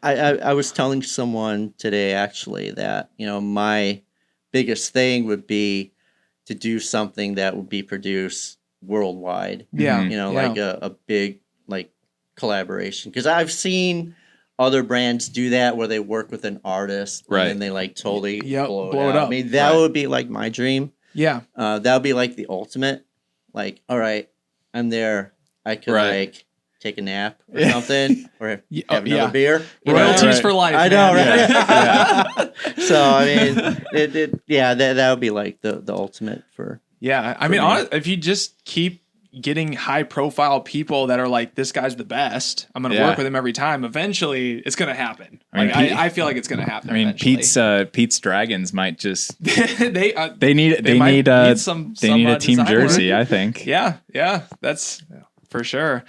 I was telling someone today actually that, my biggest thing would be to do something that would be produced worldwide. Yeah. A big collaboration. Because I've seen other brands do that where they work with an artist and then they totally blow it up. I mean, that would be my dream. Yeah. That would be the ultimate. All right, I'm there. I could take a nap or something, or have another beer. Royalties for life. I know, right? So I mean, that would be the ultimate for. Yeah, I mean, if you just keep getting high profile people that are this guy's the best, I'm going to work with him every time. Eventually, it's going to happen. I feel like it's going to happen. I mean, eventually. Pete's Dragons might just they need a team jersey. Work. I think. Yeah, that's for sure.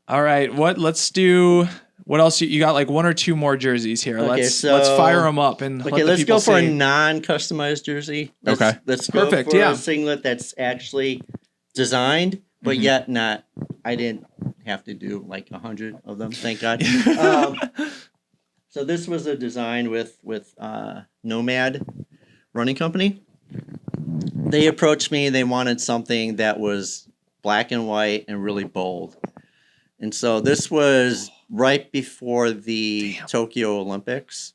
All right, let's do. What else you got? One or two more jerseys here. Okay, let's fire them up and let's go for a non-customized jersey. Let's go for a singlet that's actually designed, but yet not. I didn't have to do 100 of them. Thank God. So this was a design with Nomad Running Company. They approached me. They wanted something that was black and white and really bold. And so this was right before the Tokyo Olympics.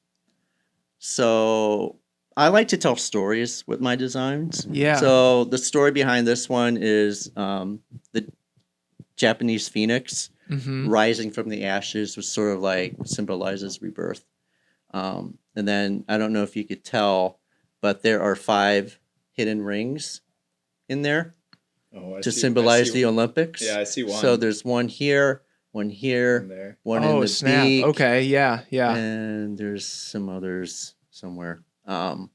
So I like to tell stories with my designs. Yeah. So the story behind this one is the Japanese phoenix rising from the ashes, which sort of like symbolizes rebirth. And then I don't know if you could tell, but there are 5 hidden rings in there to symbolize the Olympics. Yeah, I see one. So there's one here, one here, one in the snap. beak. Okay, yeah. And there's some others somewhere. But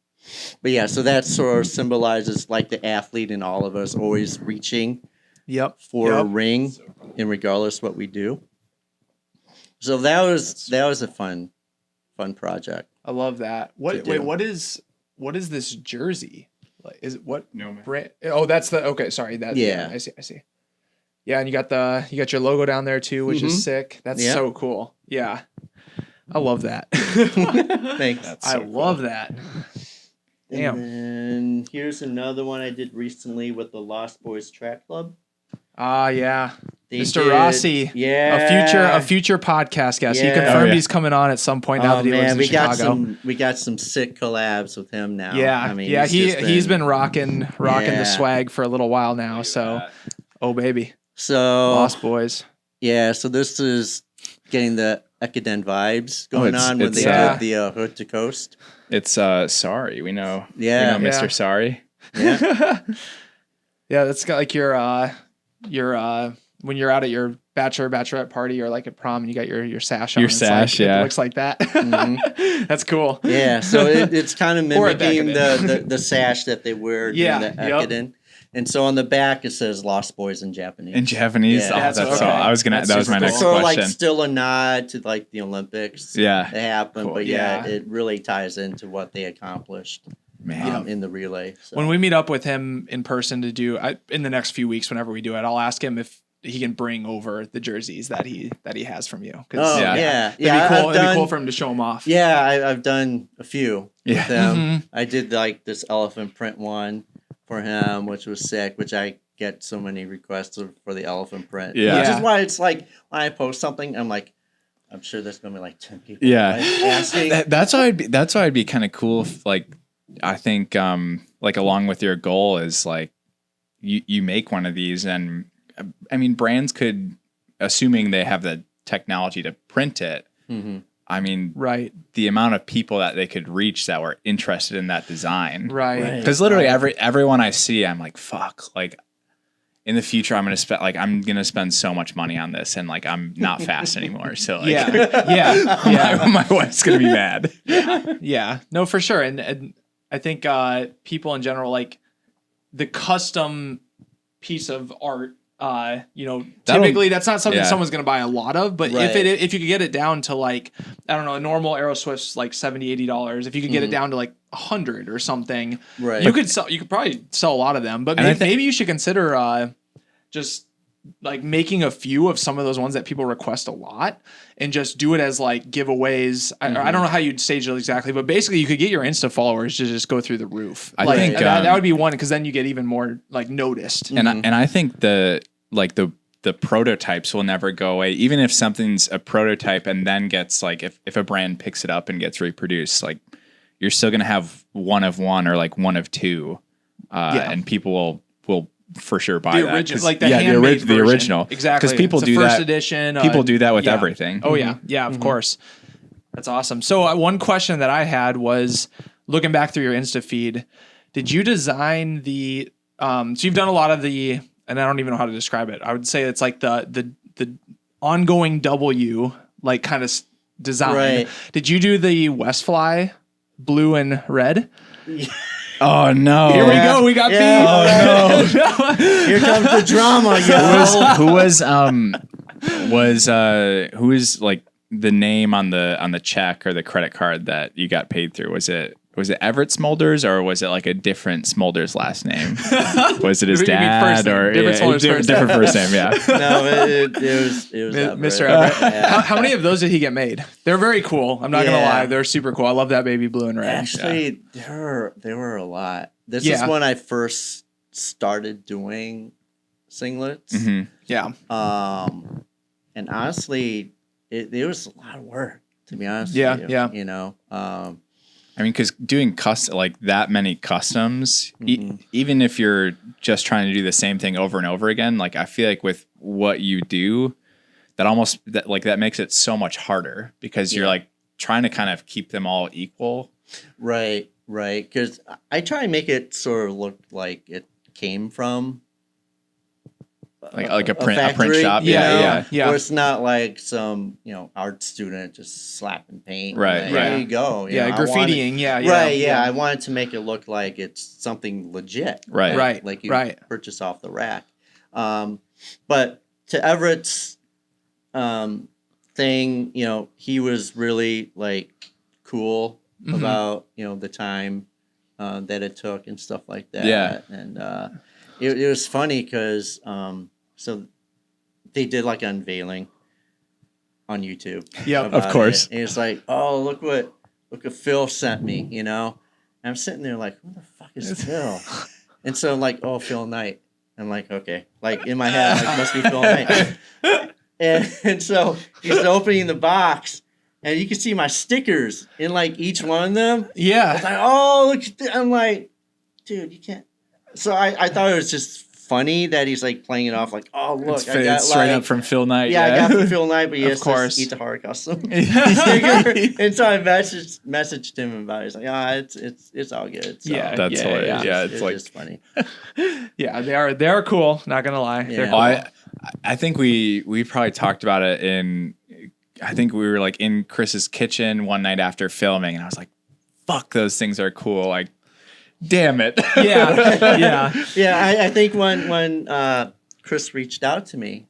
yeah, so that sort of symbolizes like the athlete in all of us always reaching for a ring, and regardless what we do. So that was a fun project. I love that. What is this jersey? Like, is it what Nomad. brand? Oh, that's the sorry. I see. Yeah, and you got your logo down there too, which is sick. That's so cool. Yeah. I love that. Thanks. I love that. Damn. And here's another one I did recently with the Lost Boys Track Club. Yeah. They Mr. did- Rossi. Yeah. A future podcast guest. He Yeah. confirmed he's coming on at some point now that he lives in Chicago. We got some sick collabs with him now. Yeah. I mean, he's been rocking the swag for a little while now. So baby. So Lost Boys. Yeah, so this is getting the Ekiden vibes going on when they did the Hood to Coast. It's Sorry. We know Mr. Sorry. Yeah. Yeah, that's got like your when you're out at your bachelorette party or like at prom and you got your sash on. Your sash, It looks like that. That's cool. Yeah, so it's kind of Or a mimicking Ekiden. the sash that they wear during the Ekiden. And so on the back it says Lost Boys in Japanese. In Japanese? Yeah. That's all. I was gonna. That's that was my super next cool. So question. like still a nod to like the Olympics. Yeah. That happened, Cool. but Yeah. it really ties into what they accomplished in the relay. So. When we meet up with him in person to do in the next few weeks, whenever we do it, I'll ask him if he can bring over the jerseys that he has from you. It'd be cool for him to show them off. Yeah, I've done a few with them. Mm-hmm. I did like this elephant print one for him, which was sick, which I get so many requests for the elephant print. Yeah. Which is why it's like when I post something, I'm like, I'm sure there's gonna be like 10 people asking. That's why it'd be kind of cool if, like, I think like along with your goal is like you make one of these, and I mean brands could, assuming they have the technology to print it. Mm-hmm. I mean, Right. the amount of people that they could reach that were interested in that design. Right. Because literally everyone I see, I'm like, fuck, like in the future, I'm gonna spend so much money on this, and like I'm not fast anymore. So like, my wife's gonna be mad. Yeah. No, for sure. And I think people in general, like the custom piece of art, typically that's not something someone's going to buy a lot of, but if you could get it down to like, I don't know, a normal Aeroswift's like $70, $80. If you could get it down to like 100 or something, you could probably sell a lot of them, but maybe you should consider just like making a few of some of those ones that people request a lot and just do it as like giveaways. I don't know how you'd stage it exactly, but basically you could get your Insta followers to just go through the roof. I think that would be one, because then you get even more like noticed. And I think the prototypes will never go away, even if something's a prototype and then gets like if a brand picks it up and gets reproduced, like you're still gonna have one of one or like one of two, and people will for sure buy the original, that. like the handmade the original, exactly, because people do first that. Edition. People do that with everything. Oh yeah, of course. That's awesome. So one question that I had was, looking back through your Insta feed, did you design the? So you've done a lot of the, and I don't even know how to describe it. I would say it's like the ongoing W like kind of design. Right. Did you do the WesFly blue and red? Oh no! Here we go. We got beat. Oh no! Here comes the drama, yo. Who is like the name on the check or the credit card that you got paid through? Was it Everett Smulders, or was it like a different Smulders last name? Was it his dad or different first name? Yeah. No, it was Mr. Everett. Yeah. How many of those did he get made? They're very cool. I'm not gonna lie, they're super cool. I love that baby blue and red. Actually, there were a lot. This is when I first started doing singlets. Mm-hmm. Yeah. And honestly, it was a lot of work, to be honest. Yeah, with you, yeah. You know, I mean, because doing like that many customs, even if you're just trying to do the same thing over and over again, like I feel like with what you do, that makes it so much harder because you're like trying to kind of keep them all equal. Right. Because I try and make it sort of look like it came from like a print factory, shop. Yeah. Yeah. Where it's not like some, art student just slapping paint. Right, Like, right. There you go. Yeah, graffitiing. Right. Yeah. I wanted to make it look like it's something legit. Right. Like you purchase off the rack. But to Everett's thing, he was really like cool about, the time that it took and stuff like that. Yeah. And it was funny because so they did like an unveiling on YouTube. Yeah, of course. And it's like, oh, look what Phil sent me, And I'm sitting there like, who the fuck is Phil? And so I'm like, oh, Phil Knight. I'm like, okay. Like in my head, like must be Phil Knight. And so he's opening the box. And you can see my stickers in like each one of them. Yeah. It's like, oh, look. I'm like, dude, you can't. So I thought it was just funny that he's like playing it off like, oh, look. I got straight up from Phil Knight. Yeah, I got from Phil Knight, but he has course. this Itahara custom sticker. And so I messaged him about it. He's like, it's all good. So That's hilarious. Yeah, it's like, just funny. Yeah, they are cool. Not gonna lie. Yeah. They're cool. I think we probably talked about it I think we were like in Chris's kitchen one night after filming, and I was like, "Fuck, those things are cool!" Like, damn it. Yeah. I think when Chris reached out to me,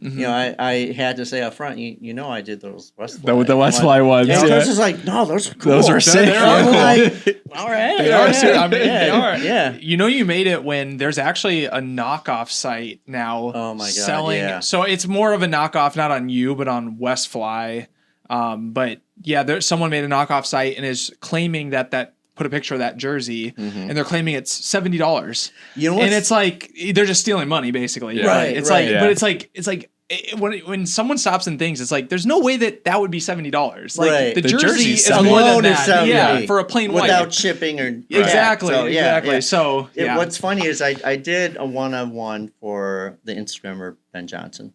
I had to say up front, I did those WesFly. The WesFly ones. And Chris was like, no, those are cool. Those are sick. I'm like, all right. They are. I mean, they are. Yeah. You made it when there's actually a knockoff site now. Oh my God, selling. yeah. So it's more of a knockoff, not on you, but on WesFly. But yeah, someone made a knockoff site and is claiming that put a picture of that jersey, and they're claiming it's $70. And it's like they're just stealing money, basically. Yeah. Right. It's right. like, but it's like. When someone stops and thinks, it's like there's no way that would be $70. Like Right. the jersey is alone more than is that. $70. Yeah, for a plain white. Without shipping or Exactly. So, exactly. Yeah. So What's funny is I did a one-on-one for the Instagrammer Ben Johnson,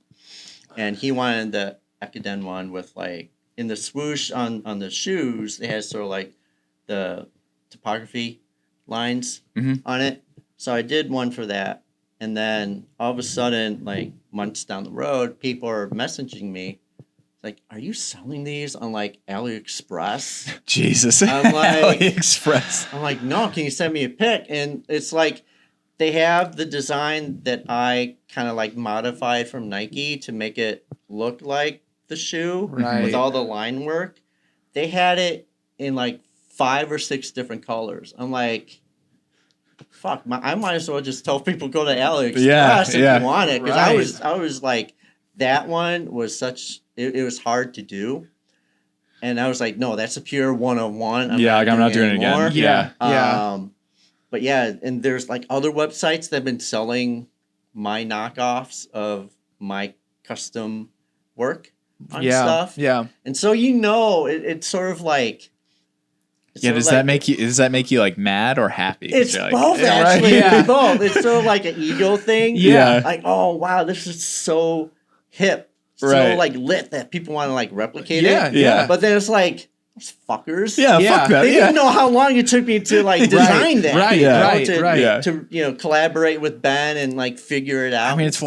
and he wanted the Ekiden one with like in the swoosh on the shoes. It has sort of like the topography lines on it. So I did one for that. And then all of a sudden, like months down the road, people are messaging me. It's like, are you selling these on like AliExpress? Jesus. I'm like, AliExpress. I'm like, no, can you send me a pic? And it's like, they have the design that I kind of like modified from Nike to make it look like the shoe with all the line work. They had it in like 5 or 6 different colors. I'm like, fuck, I might as well just tell people go to AliExpress if you want it. Because I was like, that one was it was hard to do. And I was like, no, that's a pure one-on-one. I'm not doing it again. Yeah. But yeah, and there's like other websites that have been selling my knockoffs of my custom work on stuff. Yeah. And so it's sort of like does that make you like mad or happy? It's like, both actually. Yeah. Both. It's sort of like an ego thing. Yeah. Like, oh wow, this is so hip. So like lit that people want to like replicate it. Yeah. But then it's like, those fuckers. Yeah, fuck that. They didn't know how long it took me to like design that. To collaborate with Ben and like figure it out. I mean, it's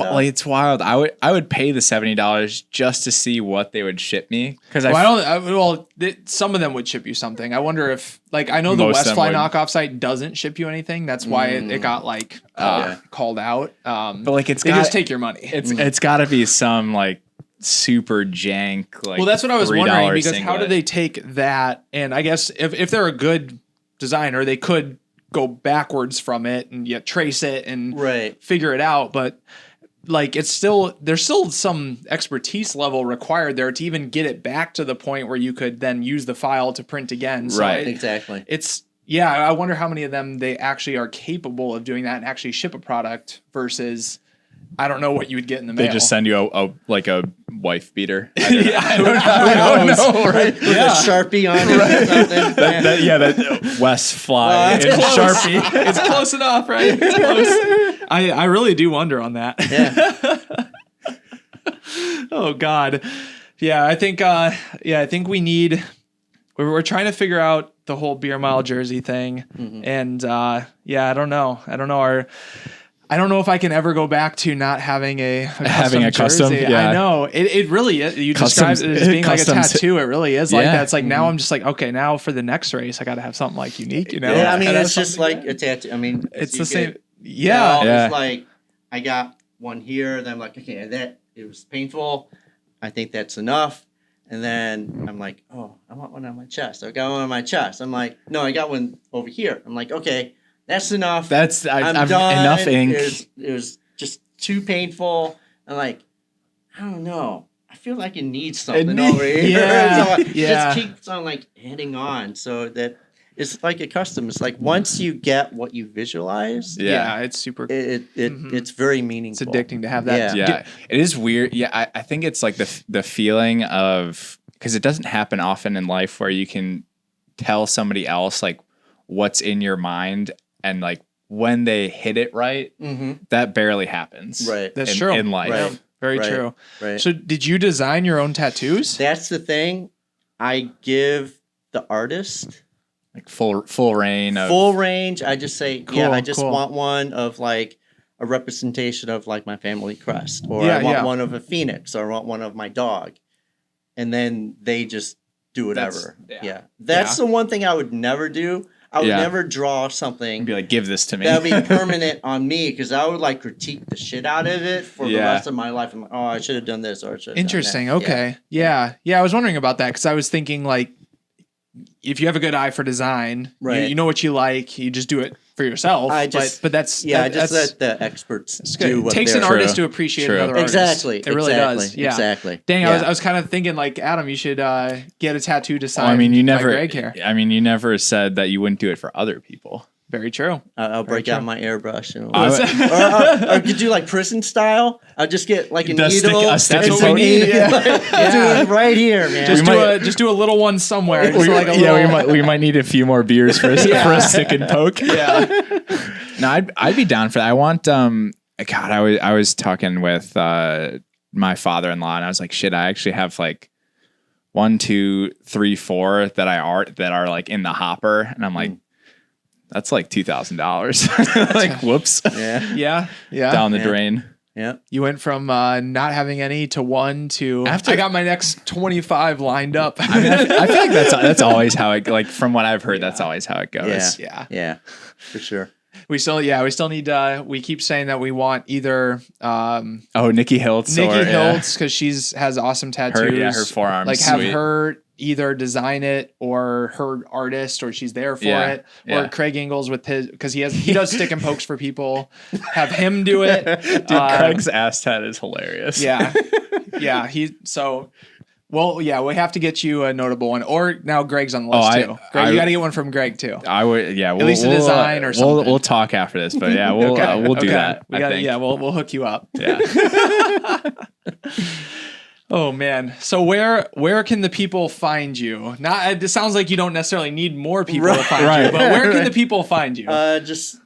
wild. I would pay the $70 just to see what they would ship me because some of them would ship you something. I wonder if like I know the WesFly knockoff site doesn't ship you anything. That's why it got like called out. But like they just take your money. It's got to be some like super jank like well that's what I was wondering because singlet. How do they take that and I guess if they're a good designer they could go backwards from it and trace it and figure it out but like there's still some expertise level required there to even get it back to the point where you could then use the file to print again so exactly I wonder how many of them they actually are capable of doing that and actually ship a product versus I don't know what you would get in the mail. They just send you a wife beater. Yeah, I don't know, right? With a Sharpie on it or something. That WesFly It's and close. Sharpie. It's close enough, right? It's close. I really do wonder on that. Yeah. Oh God. Yeah, I think we need. We're trying to figure out the whole beer mile jersey thing, and I don't know. I don't know if I can ever go back to not having a custom jersey. Yeah. I know it really is. You described it as being like a tattoo. It really is like that. It's like now I'm just like, okay, now for the next race I got to have something like unique. You know? Yeah, I mean, And it's just like a tattoo. I mean, it's you the same. get- Yeah. It's like I got one here. Then I'm like, okay, that it was painful. I think that's enough. And then I'm like, oh, I want one on my chest. I got one on my chest. I'm like, no, I got one over here. I'm like, okay, that's enough. I'm done. Enough ink. It was just too painful. I'm like, I don't know. I feel like it needs something over here. Yeah, So it yeah. just keeps on like adding on. So that it's like a custom. It's like once you get what you visualize, Yeah, it's super. it's very meaningful. It's addicting to have that. Yeah, it is weird. Yeah, I think it's like the feeling of, because it doesn't happen often in life where you can tell somebody else like what's in your mind, and like when they hit it right, that barely happens. Right. That's in, true. in life. Right. Very Right. true. Right. So, did you design your own tattoos? That's the thing. I give the artist Like full reign of full range. I just say, Cool, I just cool. want one of like a representation of like my family crest, or Yeah, I want yeah. one of a phoenix, or I want one of my dog, and then they just do whatever. That's the one thing I would never do. I would Yeah. never draw something be like, give this to me. that would be permanent on me, because I would like critique the shit out of it for the Yeah. rest of my life. I'm like, oh, I should have done this, or I should have Interesting. done that. Okay. Yeah. I was wondering about that because I was thinking like, if you have a good eye for design, Right. you know what you like, you just do it for yourself. But that's I just that's let the experts good. do It what takes they're an artist to appreciate True. another artist. Exactly. It really does. Yeah. Exactly. Dang, Yeah. I was kind of thinking like, Adam, you should get a tattoo designed. Well, I mean, you by never. Greg here. I mean, you never said that you wouldn't do it for other people. Very true. I'll break true. out my airbrush. And I or could do like prison style. I'll just get like a Just needle. stick a stick and in some poke. needle. Yeah. Do it right here, man. Just do a little one somewhere. Just we, like a yeah, little, we might need a few more beers for a stick and poke. Yeah. No, I'd be down for that. I want God, I was talking with my father-in-law, and I was like, shit, I actually have like 1, 2, 3, 4 that are like in the hopper, and I'm like, that's like $2,000. Like, whoops, Yeah. down the drain. Yeah. You went from not having any to 1 to I got my next 25 lined up. I mean, I feel like that's always how it, like, from what I've heard, that's always how it goes. Yeah. Yeah. For sure. We still need we keep saying that we want either Nikki Hiltz Hiltz, because she's has awesome tattoos. her forearms, like have sweet. her either design it, or her artist, or she's there for it, or Craig Ingalls with his, because he does stick and pokes for people. Have him do it. Dude, Craig's ass tat is hilarious. Yeah. We have to get you a notable one, or now Greg's on the list too. Greg, you got to get one from Greg too. I would, yeah. At least a design or something. We'll talk after this, but yeah, we'll do that. We'll hook you up. Yeah. Oh man. So where can the people find you? It sounds like you don't necessarily need more people to find you, but where can the people find you? Just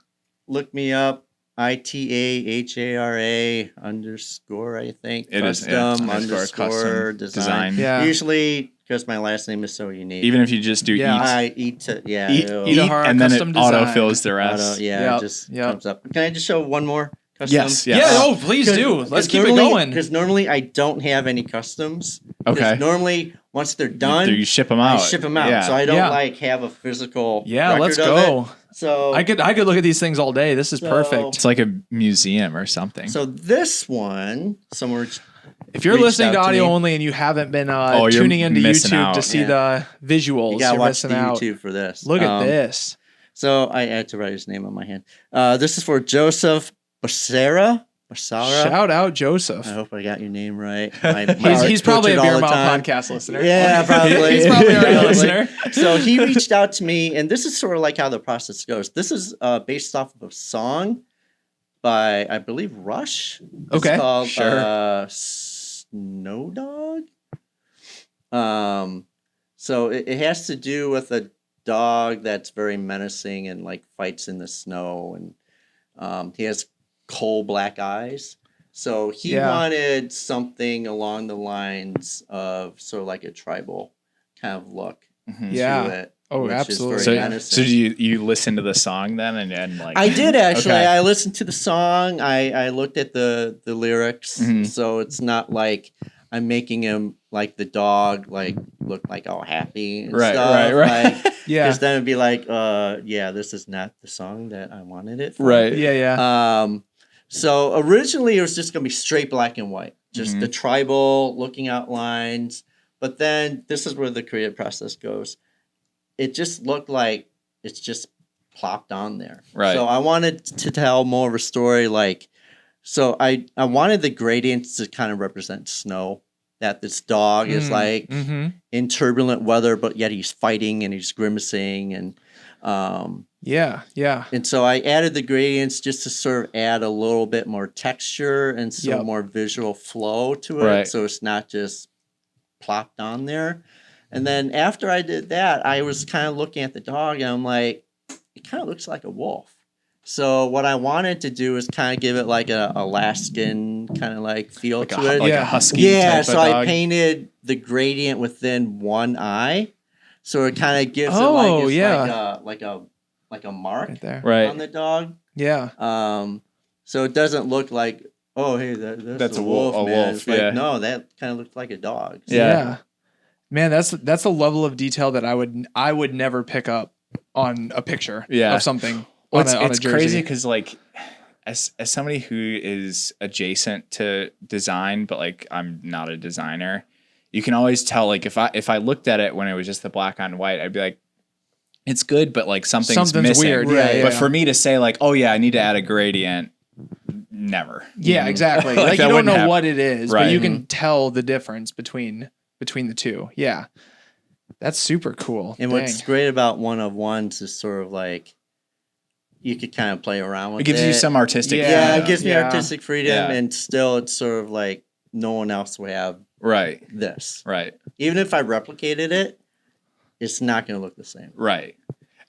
look me up. ITAHARA _, I think. It is, custom custom _ design. Yeah. Usually, because my last name is so unique. Even if you just do eat Eat Itahara, and then it custom design. autofills the rest. it just comes up. Can I just show one more custom? Yes. Yeah, please do. Let's keep it going. Because normally I don't have any customs. Okay. Normally, once they're done, you ship them out. I ship them out. Yeah. So I don't have a physical record let's of go. it. So I could look at these things all day. This is perfect. It's like a museum or something. So this one, somewhere. If you're reached listening to out to audio me. only and you haven't been you're tuning into missing YouTube out. to see the visuals, You gotta you're watch missing the out. YouTube for this. Look at this. So I had to write his name on my hand. This is for Joseph Becerra. Shout out Joseph. I hope I got your name right. He's probably a Beer Mile podcast listener. Yeah, probably. He's probably our listener. So he reached out to me, and this is sort of like how the process goes. This is based off of a song by, I believe, Rush. Okay, It's called sure. Snow Dog. So it has to do with a dog that's very menacing and like fights in the snow, and he has coal black eyes. So he wanted something along the lines of sort of like a tribal kind of look to it. Oh, absolutely. So do you listen to the song then and like I did actually. Okay. I listened to the song. I looked at the lyrics. So it's not like I'm making him like the dog like look like all happy and stuff. Right. Like, Yeah. because then it'd be like, yeah, this is not the song that I wanted it for. Right. Yeah. So originally it was just gonna be straight black and white, just the tribal looking outlines. But then this is where the creative process goes. It just looked like it's just plopped on there. Right. So I wanted to tell more of a story. Like, so I wanted the gradients to kind of represent snow. That this dog is like in turbulent weather, but yet he's fighting and he's grimacing and Yeah. and so I added the gradients just to sort of add a little bit more texture and some more visual flow to it. Right. So it's not just plopped on there. And then after I did that, I was kind of looking at the dog and I'm like, it kind of looks like a wolf. So what I wanted to do is kind of give it like a Alaskan kind of like feel like to a, it. like a husky Yeah, type so of I dog. painted the gradient within one eye. So it kind of gives Oh, it yeah. like a mark Right there. Right. on the dog. Yeah. So it doesn't look like, oh, hey, that's a wolf, man. wolf, It's like, yeah. no, that kind of looks like a dog. So, Yeah. Man, that's a level of detail that I would never pick up on a picture Yeah. of something. Well, on a it's jersey. crazy because like as somebody who is adjacent to design, but like I'm not a designer, you can always tell like if I looked at it when it was just the black on white, I'd be like, it's good, but like something's missing. weird. Right. Yeah. But for me to say like, oh yeah, I need to add a gradient, never. Yeah, exactly. Like, Like that you don't wouldn't know happen. what it is, Right. but you can tell the difference between the two. Yeah. That's super cool. And Dang. what's great about one of ones is sort of like you could kind of play around with It gives you some artistic. Yeah, Yeah, it gives me Yeah. artistic freedom, Yeah. and still it's sort of like no one else will have Right. this. Right. Even if I replicated it, it's not going to look the same. Right.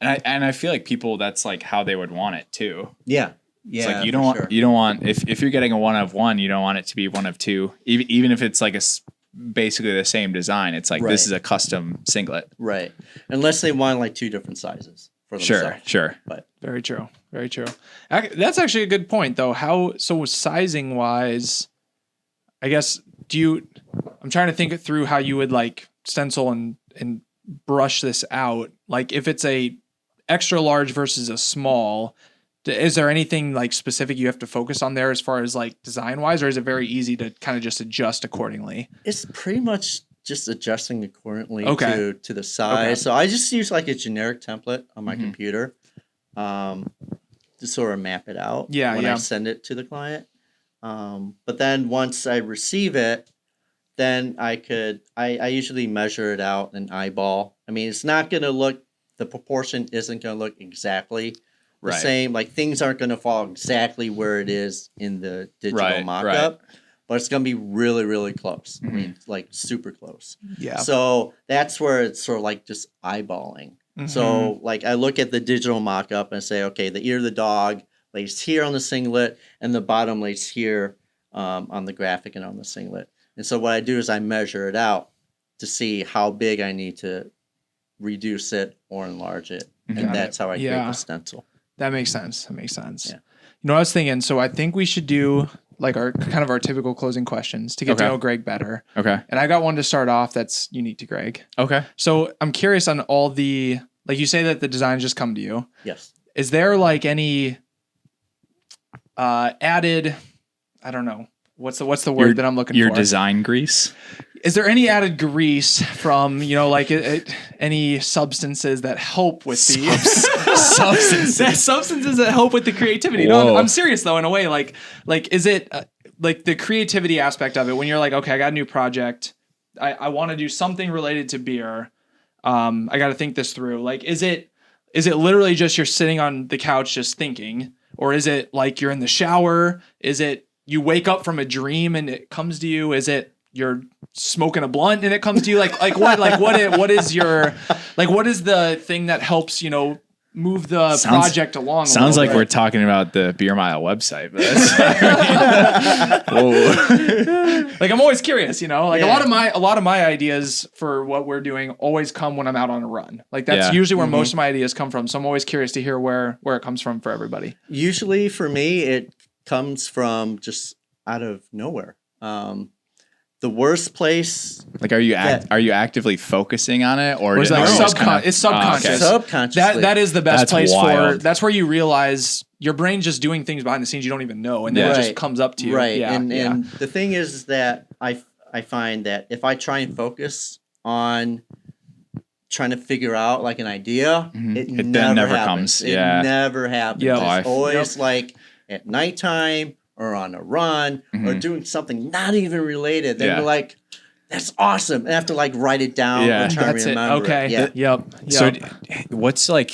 And I feel like people, that's like how they would want it too. Yeah. It's like you don't want if you're getting a one of one, you don't want it to be one of two. Even if it's like basically the same design. It's like Right. this is a custom singlet. Right. Unless they want like two different sizes for themselves. Sure. But Very true. Very true. That's actually a good point, though. So sizing wise, I guess, I'm trying to think through how you would like stencil and brush this out. Like if it's a extra large versus a small, is there anything like specific you have to focus on there as far as like design wise, or is it very easy to kind of just adjust accordingly? it's pretty much just adjusting accordingly Okay. to the size. Okay. So I just use like a generic template on my computer to sort of map it out when I send it to the client. But then once I receive it, then I usually measure it out and eyeball. I mean, it's not going to look, the proportion isn't going to look exactly the same. Like things aren't going to fall exactly where it is in the digital mock-up, but it's going to be really, really close. I mean, like super close. Yeah. So that's where it's sort of like just eyeballing. So like I look at the digital mock-up and say, okay, the ear of the dog lays here on the singlet and the bottom lays here on the graphic and on the singlet. And so what I do is I measure it out to see how big I need to reduce it or enlarge it. And that's how I create the stencil. That makes sense. Yeah. Yeah. You know, I was thinking, so I think we should do like our typical closing questions to get to know Greg better. Okay. And I got one to start off that's unique to Greg. Okay. So I'm curious on all the, like you say that the designs just come to you. Yes. Is there like any added, I don't know, what's the word that I'm looking Your for? design grease. Is there any added grease from, like any substances that help with the substances that help with the creativity? Whoa. No, I'm serious though, in a way, like is it like the creativity aspect of it when you're like, okay, I got a new project. I want to do something related to beer. I got to think this through. Like, is it literally just you're sitting on the couch just thinking, Or is it like you're in the shower? Is it you wake up from a dream and it comes to you? Is it you're smoking a blunt and it comes to you? What is the thing that helps, move the project along? Sounds like we're talking about the Beer Mile website, but whoa. Like I'm always curious, a lot of my ideas for what we're doing always come when I'm out on a run. Like that's usually where most of my ideas come from. So I'm always curious to hear where it comes from for everybody. Usually for me, it comes from just out of nowhere. The worst place. Like, are you actively focusing on it, or it's like it's subconscious? Subconsciously. That is the best place wild. for. That's where you realize your brain's just doing things behind the scenes you don't even know, and then it just comes up to you. Right. Yeah. And the thing is that I find that if I try and focus on trying to figure out like an idea, it never happens. It never happens. Yep. It's always like at nighttime or on a run or doing something not even related. They're like, that's awesome. And I have to like write it down or try to remember. Okay. It. Yeah. Yep. So what's like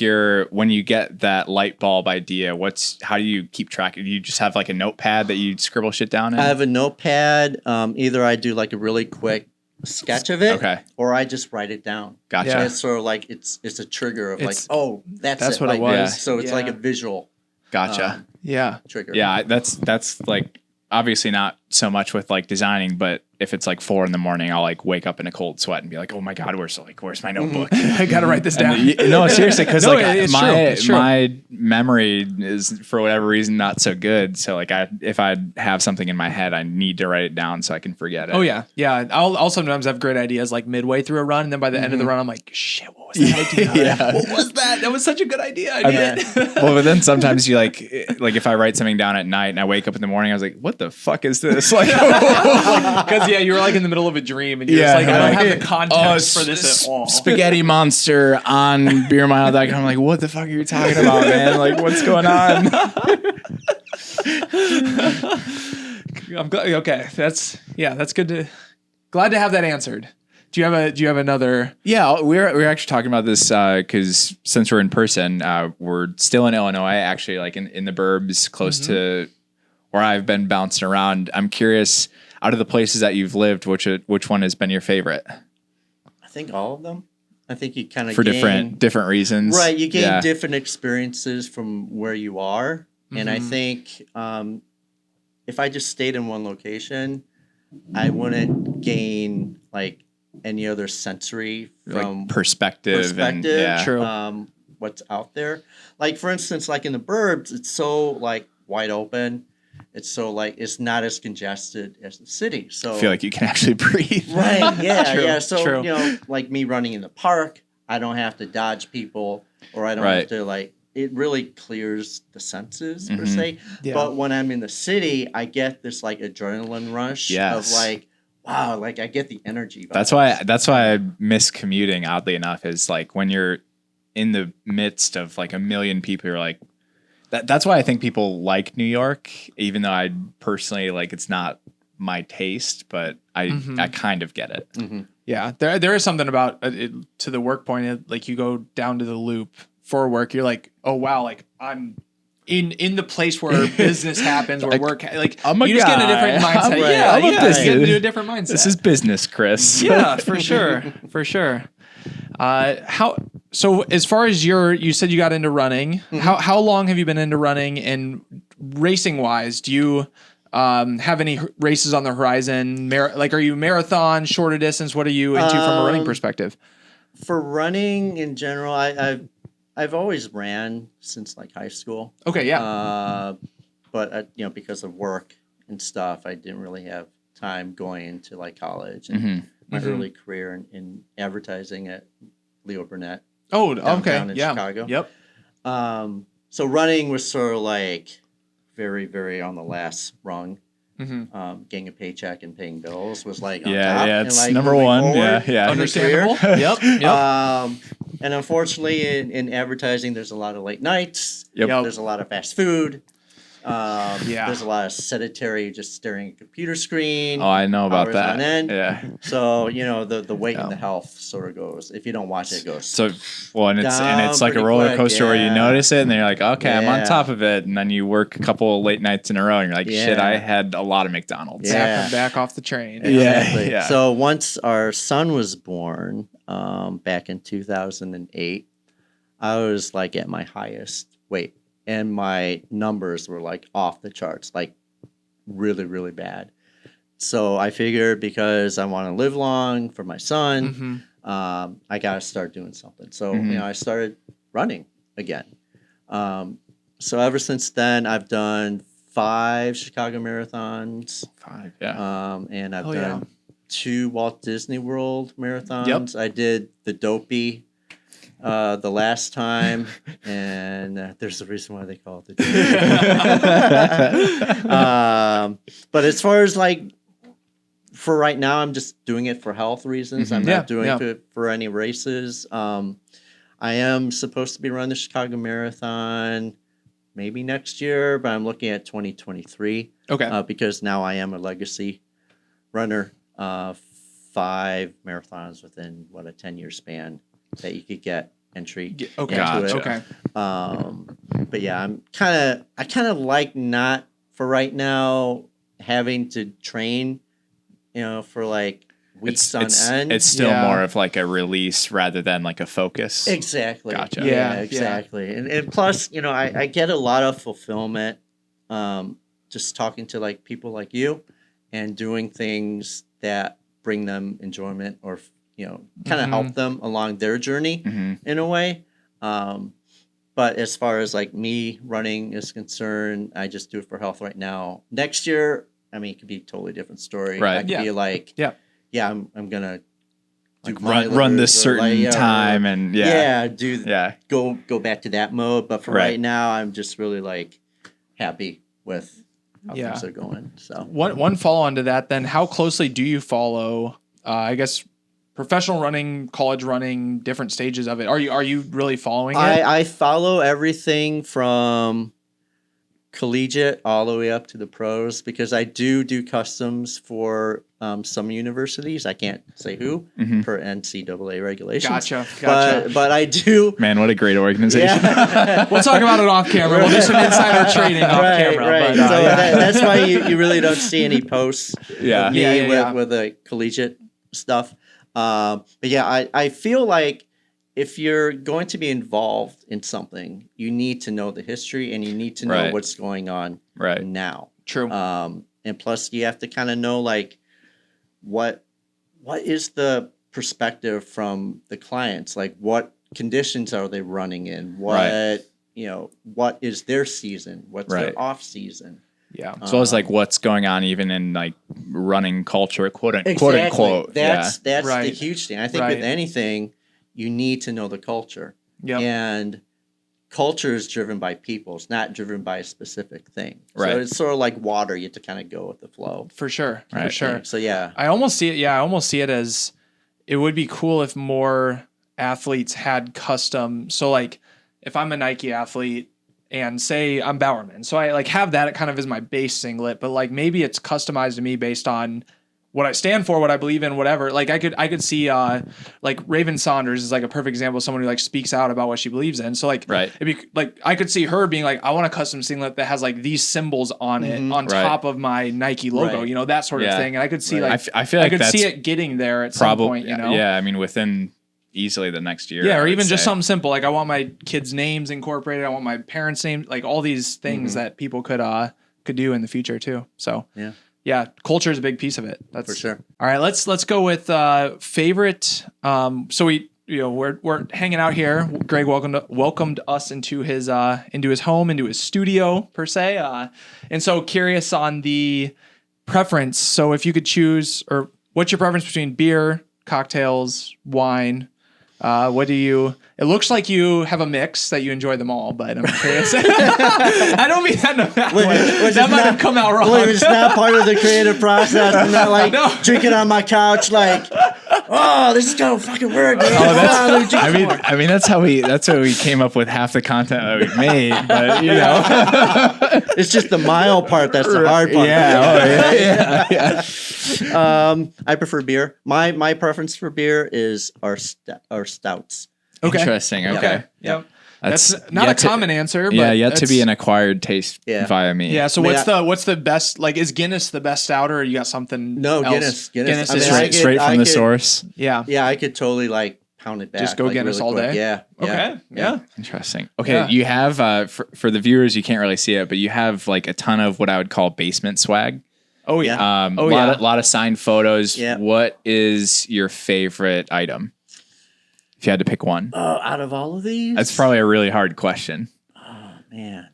when you get that light bulb idea, how do you keep track? Do you just have like a notepad that you scribble shit down in? I have a notepad. Either I do like a really quick sketch of it, or I just write it down. Gotcha. And it's sort of like it's a trigger of that's it. What it was. Yeah. So it's like a visual. Gotcha. Trigger. Yeah, that's like obviously not so much with like designing, but if it's like 4 a.m, I'll like wake up in a cold sweat and be like, oh my God, where's my notebook? I gotta write this down. No, seriously, because my true. memory is for whatever reason not so good. So like if I have something in my head, I need to write it down so I can forget it. Oh yeah. I'll sometimes have great ideas like midway through a run, and then by the end of the run, I'm like, shit, what was that idea? What was that? That was such a good idea. I did it. Well, but then sometimes you like if I write something down at night and I wake up in the morning, I was like, what the fuck is this? Like, because you were like in the middle of a dream and you're just like, I don't have the context for this at all. Spaghetti monster on beermile.com. I'm like, what the fuck are you talking about, man? Like, what's going on? I'm glad. Okay, that's good glad to have that answered. Do you have another? Yeah, we're actually talking about this because since we're in person, we're still in Illinois, actually, like in the burbs, close to where I've been bouncing around. I'm curious, out of the places that you've lived, which one has been your favorite? I think all of them. I think you kind of for different reasons, right? You gain different experiences from where you are, and I think if I just stayed in one location, I wouldn't gain like any other sensory from like perspective and true. What's out there. Like for instance, like in the burbs, it's so like wide open. It's so like it's not as congested as the city. So I feel like you can actually breathe. Right. Yeah. True, Yeah. So true. like me running in the park, I don't have to dodge people, or I don't have to like. It really clears the senses per se. Yeah. But when I'm in the city, I get this like adrenaline rush of like, wow, like I get the energy. That's why I miss commuting, oddly enough, is like when you're in the midst of like a million people, you're like, that's why I think people like New York, even though I personally like it's not my taste, but I kind of get it. Mm-hmm. Yeah, there is something about it, to the work point, like you go down to the loop for work, you're like, oh wow, like I'm in the place where business happens, where work, like you just get a different mindset. You get into a different mindset. This is business, Chris. Yeah, for sure, for sure. So as far as you said you got into running, how long have you been into running? And racing wise, do you have any races on the horizon? Like, are you marathon, shorter distance? What are you into from a running perspective? For running in general, I've always ran since like high school. Okay, yeah. But because of work and stuff, I didn't really have time going into like college and my early career in advertising at Leo Burnett. Oh, okay, in Chicago. Yep. So running was sort of like very, very on the last rung. Getting a paycheck and paying bills was like on top. Yeah, it's like, number one. Forward, Understandable. Yep. And unfortunately, in advertising, there's a lot of late nights. Yep. There's a lot of fast food. There's a lot of sedentary, just staring at a computer screen. Oh, I know about hours that. on end. Yeah. So the weight and the health sort of goes. If you don't watch it, it goes. So, and it's like a pretty roller quick, coaster where you yeah. notice it and then you're like, okay, I'm on Yeah. top of it, and then you work a couple of late nights in a row and you're like, shit, Yeah. I had a lot of McDonald's. Yeah. Back off the train. Exactly. Yeah. So once our son was born, back in 2008, I was like at my highest weight, and my numbers were like off the charts, like really, really bad. So I figured, because I want to live long for my son, I got to start doing something. So, I started running again. So ever since then, I've done 5 Chicago marathons. 5, yeah. And I've done 2 Walt Disney World marathons. I did the Dopey the last time, and there's a reason why they call it the Dopey. But as far as like, for right now, I'm just doing it for health reasons. I'm not doing it for any races. I am supposed to be running the Chicago Marathon maybe next year, but I'm looking at 2023. Okay. Because now I am a legacy runner. 5 marathons within a 10-year span that you could get entry. Okay. into it. Okay. But yeah, I kind of like, not for right now, having to train, for like weeks on end. It's still more of like a release rather than like a focus. Exactly. Gotcha. Yeah, exactly. And plus, I get a lot of fulfillment just talking to like people like you and doing things that bring them enjoyment, or kind of help them along their journey in a way. But as far as like me running is concerned, I just do it for health right now. Next year, I mean, it could be a totally different story. Right. I could be like, I'm gonna do like run this certain time and go back to that mode. But for right now, I'm just really like happy with how things are going. So one follow on to that, then, how closely do you follow? I guess professional running, college running, different stages of it. Are you really following it? I follow everything from collegiate all the way up to the pros, because I do customs for some universities. I can't say who per NCAA regulations. Gotcha. But I do. Man, what a great organization. Yeah. We'll talk about it off camera. We'll do some insider trading off camera. Right. But, So that's why you really don't see any posts of me with the collegiate stuff. But yeah, I feel like if you're going to be involved in something, you need to know the history, and you need to know what's going on now. True. And plus, you have to kind of know like what is the perspective from the clients, like what conditions are they running in, what what is their season, what's their off season. Yeah. As well as like what's going on even in like running culture, quote Exactly. unquote. That's the huge thing. I think with anything, you need to know the culture. Yep. And culture is driven by people. It's not driven by a specific thing. Right. So it's sort of like water. You have to kind of go with the flow. For sure. For sure. So yeah. I almost see it as, it would be cool if more athletes had custom. So like if I'm a Nike athlete and say I'm Bowerman, so I like have that kind of as my base singlet, but like maybe it's customized to me based on what I stand for, what I believe in, whatever. Like I could see like Raven Saunders is like a perfect example of someone who like speaks out about what she believes in. So like it'd be like I could see her being like, I want a custom singlet that has like these symbols on it on top of my Nike logo, that sort of thing. And I could see like I feel like I could see it getting there at some point, Yeah, I mean within easily the next year. Yeah, or even just something simple. Like I want my kids' names incorporated, I want my parents' names, like all these things that people could do in the future too. So yeah, culture is a big piece of it. That's for sure. All right, let's go with favorite. So we're hanging out here. Greg welcomed us into his home, into his studio per se. And so curious on the preference. So if you could choose, or what's your preference between beer, cocktails, wine, What do you? It looks like you have a mix that you enjoy them all, but I'm curious. I don't mean that in a bad way. That might have come out wrong. Wait, it's not part of the creative process. I'm not like drinking on my couch, like, oh, this is gonna fucking work. I mean, that's how we came up with half the content that we made. But you know, it's just the mild part that's the hard part. Yeah. I prefer beer. My preference for beer is our stouts. Okay. Interesting. Okay. Yep. That's not a common answer. But yet to be an acquired taste via me. Yeah. So what's the best? Like, is Guinness the best stouter, or you got something? No, else? Guinness. I mean, straight from the source. Yeah. Yeah, I could totally like pound it back. Just go like, Guinness really all quick. day. Yeah. Okay. Yeah. Interesting. Okay, you have for the viewers, you can't really see it, but you have like a ton of what I would call basement swag. Oh yeah. A lot of signed photos. Yeah. What is your favorite item? If you had to pick one. Out of all of these? That's probably a really hard question. Oh man.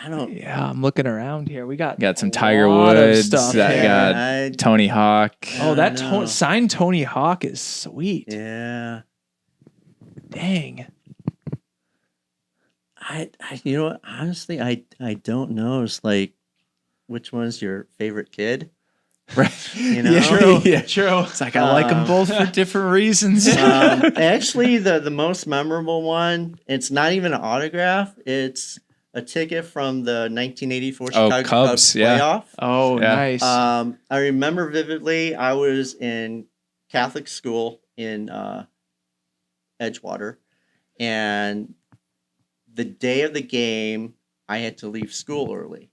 I don't. Yeah, I'm looking around here. We got some Tiger Woods. Stuff. Got Tony Hawk. Oh, that signed Tony Hawk is sweet. Yeah. Dang. I you know what? Honestly, I don't know. It's like, which one's your favorite kid? Right. You know? Yeah, true. It's like I like them both for different reasons. Actually, the most memorable one, it's not even an autograph. It's a ticket from the 1984 Chicago Cubs playoff. Oh, nice. I remember vividly, I was in Catholic school in Edgewater, and the day of the game, I had to leave school early.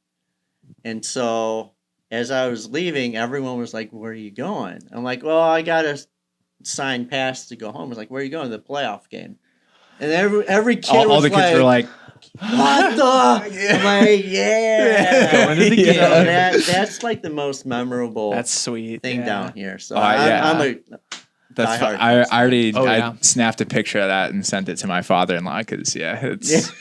And so as I was leaving, everyone was like, where are you going? I'm like, well, I got a signed pass to go home. I was like, where are you going? To the playoff game. And every kid all the kids were like, what the? I'm like, yeah. Going to the game. That's like the most memorable That's sweet thing down here. So that's fun. I already snapped a picture of that and sent it to my father-in-law because it's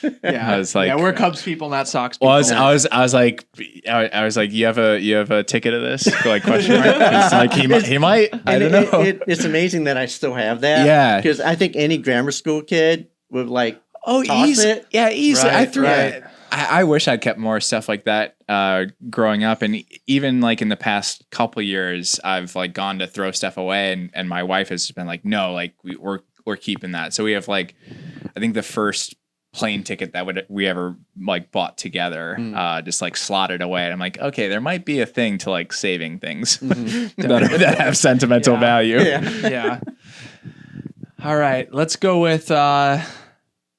I was like, we're Cubs people, not Sox people. Well, I was like, you have a ticket of this? Like question mark. It's like he might. I don't know. It's amazing that I still have that. Yeah, because I think any grammar school kid would like. Oh, easy. Yeah, easy. Right, I threw right. I wish I'd kept more stuff like that growing up, and even like in the past couple years, I've like gone to throw stuff away, and my wife has been like, no, like we're keeping that. So we have like, I think the first plane ticket that we ever like bought together, just like slotted away. And I'm like, okay, there might be a thing to like saving things that have sentimental value. Yeah. All right, let's go with.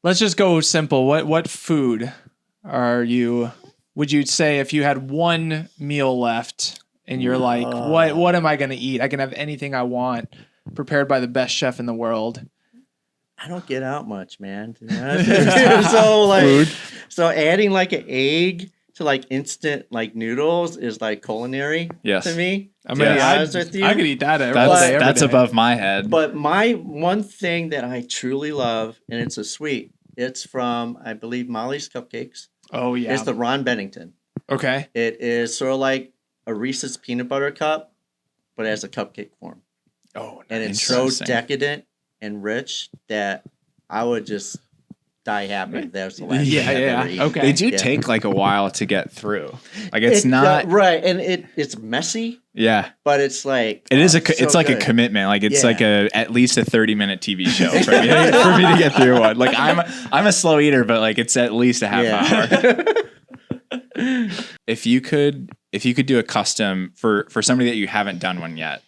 Let's just go simple. What food would you say if you had one meal left and you're like, what am I going to eat? I can have anything I want, prepared by the best chef in the world. I don't get out much, man. So adding like an egg to like instant like noodles is like culinary to me. I mean, I could eat that every day. That's above my head. But my one thing that I truly love, and it's a sweet, it's from, I believe, Molly's Cupcakes. Oh, yeah. It's the Ron Bennington. Okay. It is sort of like a Reese's peanut butter cup, but as a cupcake form. Oh, nice. And it's so decadent and rich that I would just die happy if that was the last thing I've ever eaten. Okay. They do take like a while to get through. Like it's not right, and it's messy. Yeah, but it's like it's like a commitment. Like it's like at least a 30-minute TV show for me to get through one. Like I'm a slow eater, but like it's at least a half hour. If you could do a custom for somebody that you haven't done one yet,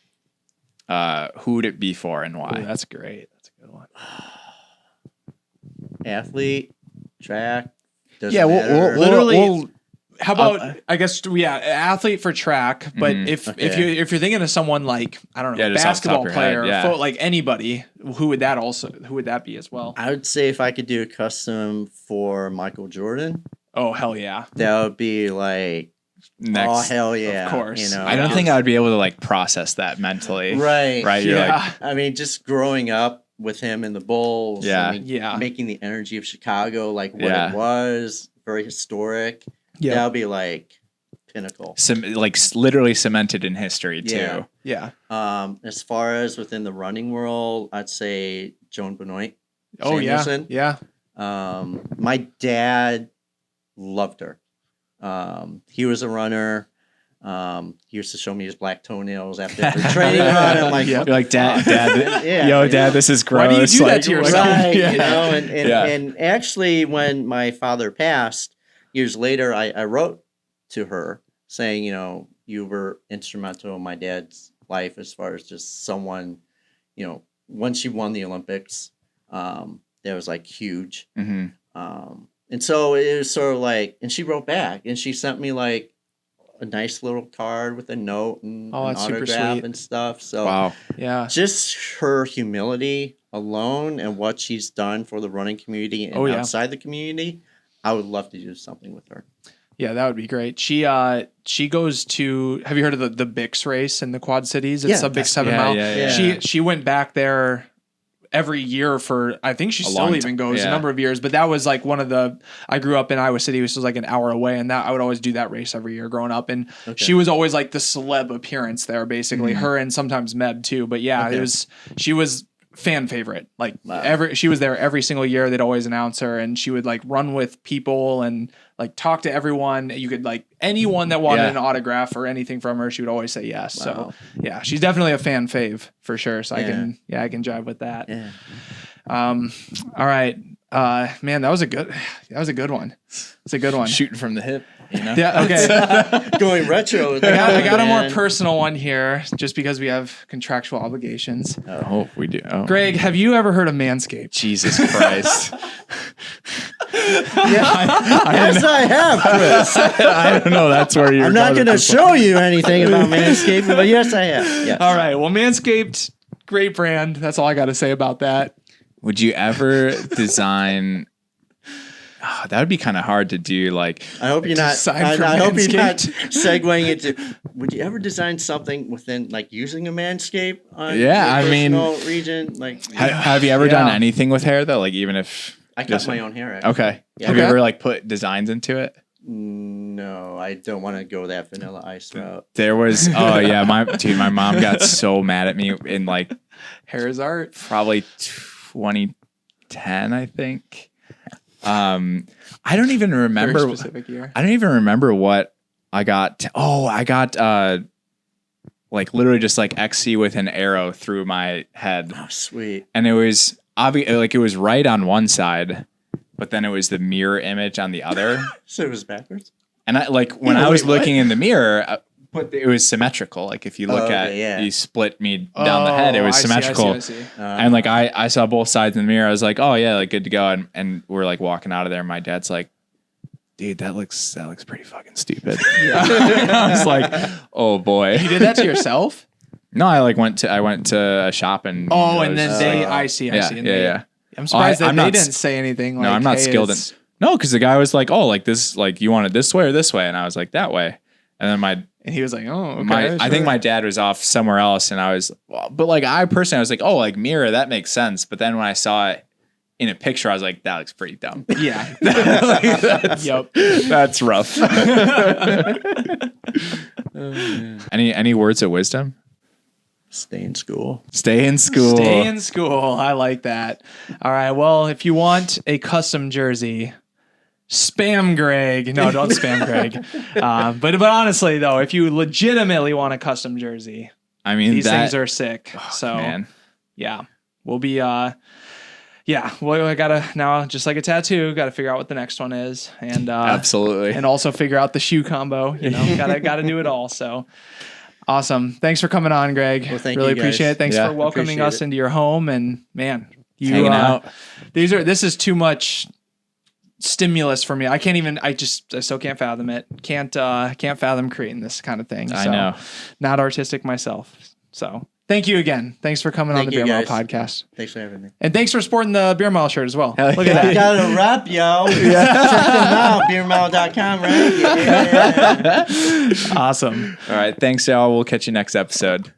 who would it be for and why? Ooh, that's great. That's a good one. Athlete, track. Literally. How about I guess athlete for track, but if you're thinking of someone like I don't know, basketball player, like anybody, who would that be as well? I would say if I could do a custom for Michael Jordan. Oh hell yeah, that would be like next. Oh hell yeah, of course. You know, I don't think I would be able to like process that mentally. Right. You're like, I mean, just growing up with him in the Bulls, making the energy of Chicago like what it was, very historic. Yeah, that would be like pinnacle. Literally cemented in history too. Yeah. As far as within the running world, I'd say Joan Benoit. Oh Samuelson. yeah. My dad loved her. He was a runner. He used to show me his black toenails after every training run. I'm like, You're like, Dad, yeah, Dad, this is gross. Why do you do that to yourself? Right, Yeah. And actually, when my father passed years later, I wrote to her saying, you were instrumental in my dad's life as far as just someone, when she won the Olympics, that was like huge. Mm-hmm. And so it was sort of like, and she wrote back and she sent me like a nice little card with a note and an autograph and stuff. So wow. Yeah. just her humility alone and what she's done for the running community and outside the community, I would love to do something with her. Yeah, that would be great. She goes to, have you heard of the Bix race in the Quad Cities? It's a big 7 mile. Yeah. She went back there every year for, I think she still even goes a number of years, but that was like I grew up in Iowa City, which was like an hour away, and that I would always do that race every year growing up. And she was always like the celeb appearance there, basically. Her and sometimes Meb too. But yeah, she was fan favorite. Like she was there every single year. They'd always announce her, and she would like run with people and like talk to everyone. You could like anyone that wanted an autograph or anything from her, she would always say yes. Wow. So yeah, she's definitely a fan fave for sure. So I can jive with that. Yeah. All right. Man, that was a good one. It's a good one. Shooting from the hip. Yeah. Okay. Going retro. I got a more personal one here, just because we have contractual obligations. Oh, we do. Oh. Greg, have you ever heard of Manscaped? Jesus Christ. Yes, I have, Chris. I don't know. That's where you're. I'm not going to show you anything about Manscaped, but yes, I have. Yes. All right. Well, Manscaped, great brand. That's all I got to say about that. Would you ever design? Oh, that would be kind of hard to do. Like, I hope you're not. Design for I hope you're not Manscaped. segueing into. Would you ever design something within like using a Manscaped on Yeah, your I mean- personal region? Like, have you ever done anything with hair though? Like, even if I cut my own hair. Actually. Okay. Yeah. Have you Okay. ever like put designs into it? No, I don't want to go that Vanilla Ice route. There was. Oh yeah, my mom got so mad at me in like Hair is art. probably 2010, I think. I don't even remember. Very specific year. I don't even remember what I got. I got like literally just like XC with an arrow through my head, Oh, sweet. and it was obvious. Like it was right on one side, but then it was the mirror image on the other. So it was backwards? And I like when I was looking in the mirror, but it was symmetrical. Like if you look you split me down the head, it was symmetrical. I see. And like I saw both sides in the mirror. I was like, oh yeah, like good to go. And we're like walking out of there. And my dad's like, dude, that looks pretty fucking stupid. I was like, oh boy. You did that to yourself? No, I went to a shop and And then I see. Yeah. I'm surprised I'm that they not didn't say anything. Like, No, I'm not hey, skilled in. No, because the guy was like, oh, like this, like you want it this way or this way, and I was like that way. And then and he was like, oh, okay. I think my dad was off somewhere else, and I was, but like I personally, I was like, oh, like mirror, that makes sense. But then when I saw it in a picture, I was like, that looks pretty dumb. Yeah. Yep. That's rough. Any words of wisdom? Stay in school. Stay in school. Stay in school. I like that. All right. Well, if you want a custom jersey, spam Greg. No, don't spam Greg. But honestly, though, if you legitimately want a custom jersey, I mean, these things are sick. Oh, so, man. yeah, we'll be. Well, I gotta now, just like a tattoo, gotta figure out what the next one is, and Absolutely, and also figure out the shoe combo. You know, gotta do it all. So. Awesome. Thanks for coming on, Greg. Well, thank really you guys. appreciate it. Thanks Yeah, for welcoming us into your home. And man, you hanging out. This is too much stimulus for me. I still can't fathom it. Can't fathom creating this kind of thing. I know. Not artistic myself. So thank you again. Thanks for coming on the Beer Mile podcast. Thanks for having me. And thanks for sporting the Beer Mile shirt as well. Hell Look yeah. at I that. got a wrap, yo. Check them out, beermile.com, right? Yeah. Awesome. All right. Thanks, y'all. We'll catch you next episode.